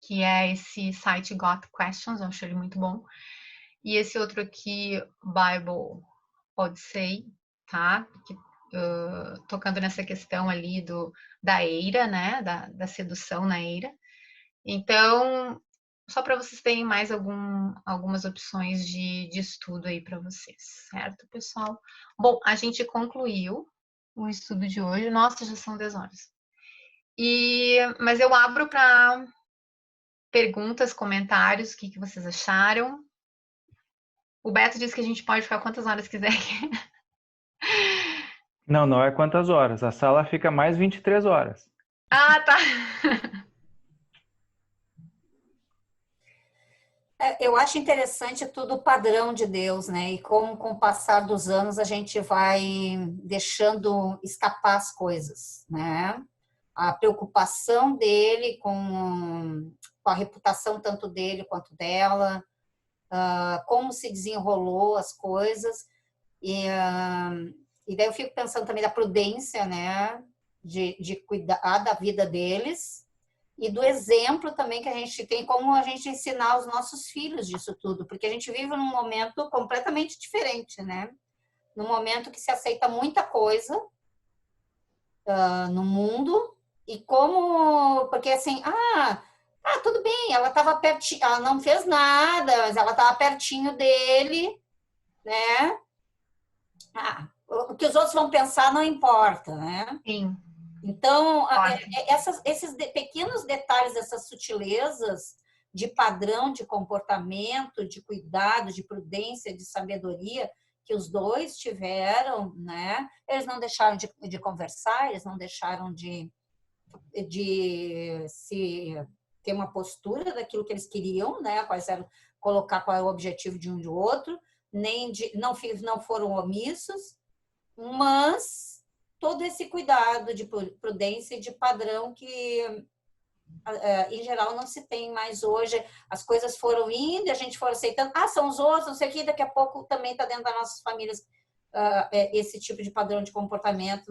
que é esse site Got Questions, eu achei ele muito bom. E esse outro aqui, Bible Odyssey, tá? Que, tocando nessa questão ali da eira, né? Da sedução na eira. Então, só para vocês terem mais algumas opções de estudo aí para vocês, certo, pessoal? Bom, a gente concluiu o estudo de hoje. Nossa, já são 10 horas. Mas eu abro para perguntas, comentários, o que vocês acharam. O Beto disse que a gente pode ficar quantas horas quiser. Não é quantas horas. A sala fica mais 23 horas. Ah, tá. Eu acho interessante tudo o padrão de Deus, né? E como com o passar dos anos a gente vai deixando escapar as coisas, né? A preocupação dele com a reputação tanto dele quanto dela, como se desenrolou as coisas. E daí eu fico pensando também da prudência, né? De cuidar da vida deles. E do exemplo também que a gente tem, como a gente ensinar os nossos filhos disso tudo, porque a gente vive num momento completamente diferente, né? Num momento que se aceita muita coisa no mundo, e como, porque assim, tudo bem, ela estava pertinho, ela não fez nada, mas ela estava pertinho dele, né? O que os outros vão pensar não importa, né? Sim. Então, esses pequenos detalhes, essas sutilezas de padrão de comportamento, de cuidado, de prudência, de sabedoria que os dois tiveram, né? Eles não deixaram de conversar, eles não deixaram de se ter uma postura daquilo que eles queriam, né? Colocar qual é o objetivo de um e do outro, não foram omissos, mas todo esse cuidado de prudência e de padrão que, em geral, não se tem mais hoje. As coisas foram indo e a gente foi aceitando. São os outros, não sei o que, daqui a pouco também está dentro das nossas famílias esse tipo de padrão de comportamento.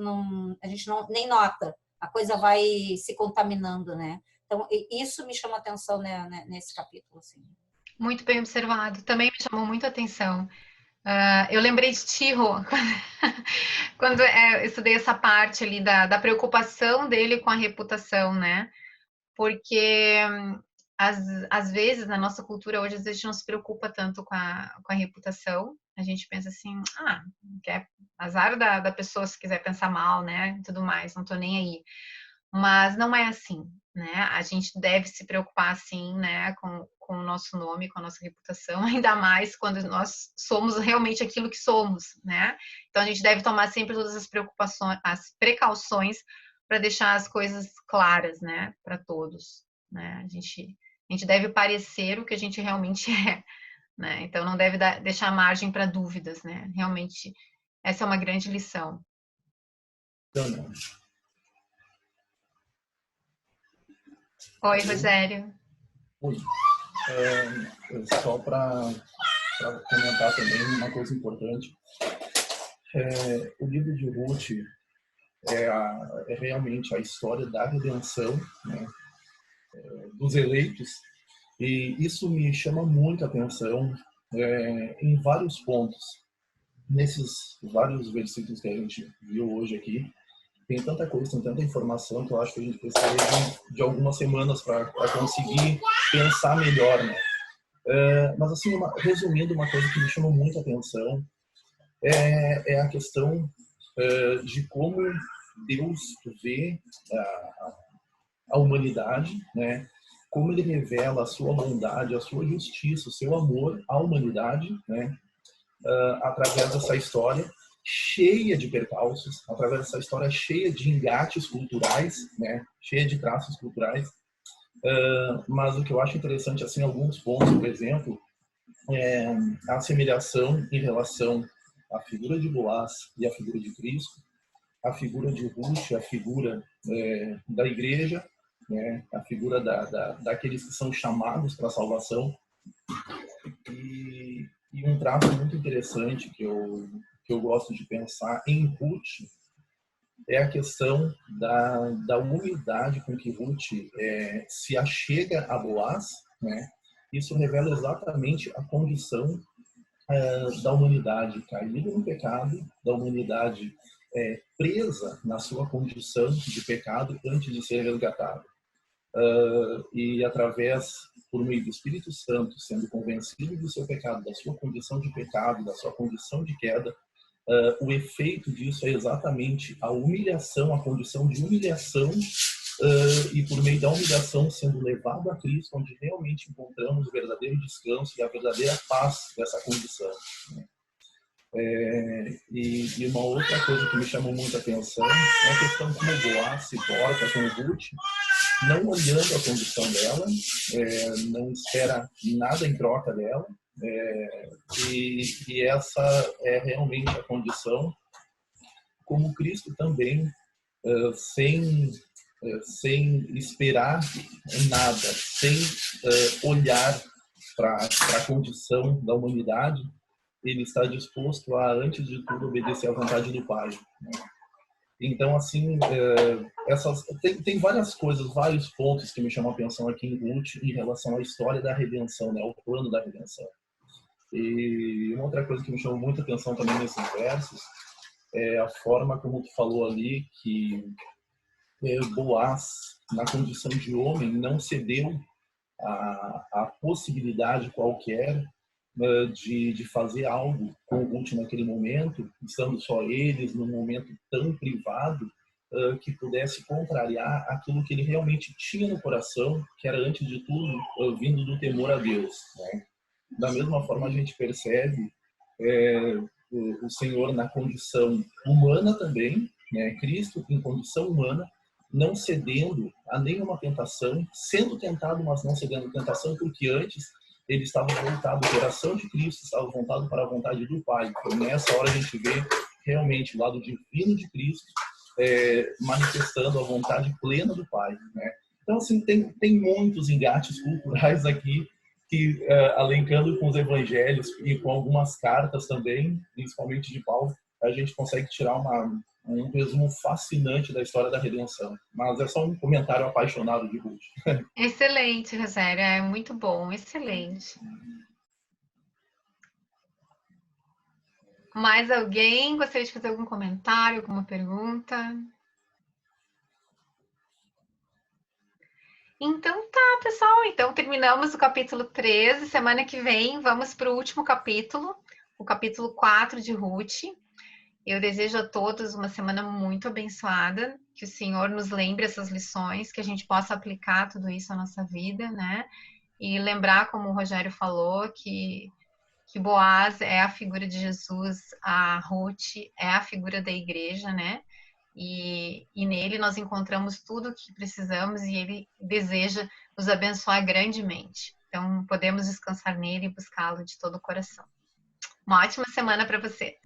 A gente nem nota. A coisa vai se contaminando, né? Então, isso me chama atenção, né, nesse capítulo. Assim. Muito bem observado. Também me chamou muito a atenção. Eu lembrei de Tiro, quando eu estudei essa parte ali da preocupação dele com a reputação, né? Porque às vezes, na nossa cultura hoje, às vezes a gente não se preocupa tanto com a reputação. A gente pensa assim, que é azar da pessoa se quiser pensar mal, né? E tudo mais, não tô nem aí. Mas não é assim, né? A gente deve se preocupar, sim, né? Com o nosso nome, com a nossa reputação, ainda mais quando nós somos realmente aquilo que somos, né? Então a gente deve tomar sempre todas as preocupações, as precauções para deixar as coisas claras, né? Para todos, né? A gente deve parecer o que a gente realmente é, né? Então não deve deixar margem para dúvidas, né? Realmente, essa é uma grande lição. Oi, Rogério. Oi. Só para comentar também uma coisa importante. O livro de Ruth é realmente a história da redenção, né, dos eleitos, e isso me chama muito a atenção em vários pontos. Nesses vários versículos que a gente viu hoje aqui, tem tanta coisa, tem tanta informação que eu acho que a gente precisa de algumas semanas para conseguir pensar melhor, né? Mas assim, resumindo, uma coisa que me chama muito a atenção é a questão de como Deus vê a humanidade, né? Como ele revela a sua bondade, a sua justiça, o seu amor à humanidade, né? Através dessa história cheia de percalços, através dessa história cheia de engates culturais, né? Cheia de traços culturais. Mas o que eu acho interessante, assim, alguns pontos, por exemplo, a assemelhação em relação à figura de Boaz e à figura de Cristo, a figura de Ruth, a figura da igreja, né, a figura daqueles que são chamados para a salvação. E um traço muito interessante que eu gosto de pensar em Ruth é a questão da humildade com que Ruth se achega a Boaz, né? Isso revela exatamente a condição da humanidade caída no pecado, da humanidade presa na sua condição de pecado antes de ser resgatada. E através, por meio do Espírito Santo, sendo convencido do seu pecado, da sua condição de pecado, da sua condição de queda, o efeito disso é exatamente a humilhação, a condição de humilhação, e por meio da humilhação sendo levado a Cristo, onde realmente encontramos o verdadeiro descanso e a verdadeira paz dessa condição. E uma outra coisa que me chamou muita atenção é a questão como Boaz se porta com Ruth, não olhando a condição dela, não espera nada em troca dela, e essa é realmente a condição, como Cristo também, sem esperar nada, sem olhar para a condição da humanidade, ele está disposto a, antes de tudo, obedecer à vontade do Pai. Então, assim, tem várias coisas, vários pontos que me chamam a atenção aqui em Ruth em relação à história da redenção, né, ao plano da redenção. E uma outra coisa que me chamou muita atenção também nesses versos é a forma como tu falou ali que Boaz, na condição de homem, não cedeu a possibilidade qualquer de fazer algo com Ruth naquele momento, estando só eles, num momento tão privado, que pudesse contrariar aquilo que ele realmente tinha no coração, que era, antes de tudo, vindo do temor a Deus, né? Da mesma forma, a gente percebe o Senhor na condição humana também, né? Cristo em condição humana, não cedendo a nenhuma tentação, sendo tentado, mas não cedendo à tentação, porque antes ele estava voltado, o coração de Cristo estava voltado para a vontade do Pai. Então, nessa hora a gente vê realmente o lado divino de Cristo manifestando a vontade plena do Pai, né? Então, assim, tem muitos engates culturais aqui, que, alencando com os evangelhos e com algumas cartas também, principalmente de Paulo, a gente consegue tirar um resumo fascinante da história da redenção. Mas é só um comentário apaixonado de Ruth. Excelente, Rogério, é muito bom, excelente. Mais alguém gostaria de fazer algum comentário, alguma pergunta? Então tá, pessoal. Então terminamos o capítulo 13. Semana que vem vamos para o último capítulo, o capítulo 4 de Ruth. Eu desejo a todos uma semana muito abençoada, que o Senhor nos lembre essas lições, que a gente possa aplicar tudo isso à nossa vida, né? E lembrar, como o Rogério falou, que Boaz é a figura de Jesus, a Ruth é a figura da igreja, né? E nele nós encontramos tudo o que precisamos e ele deseja nos abençoar grandemente. Então, podemos descansar nele e buscá-lo de todo o coração. Uma ótima semana para você!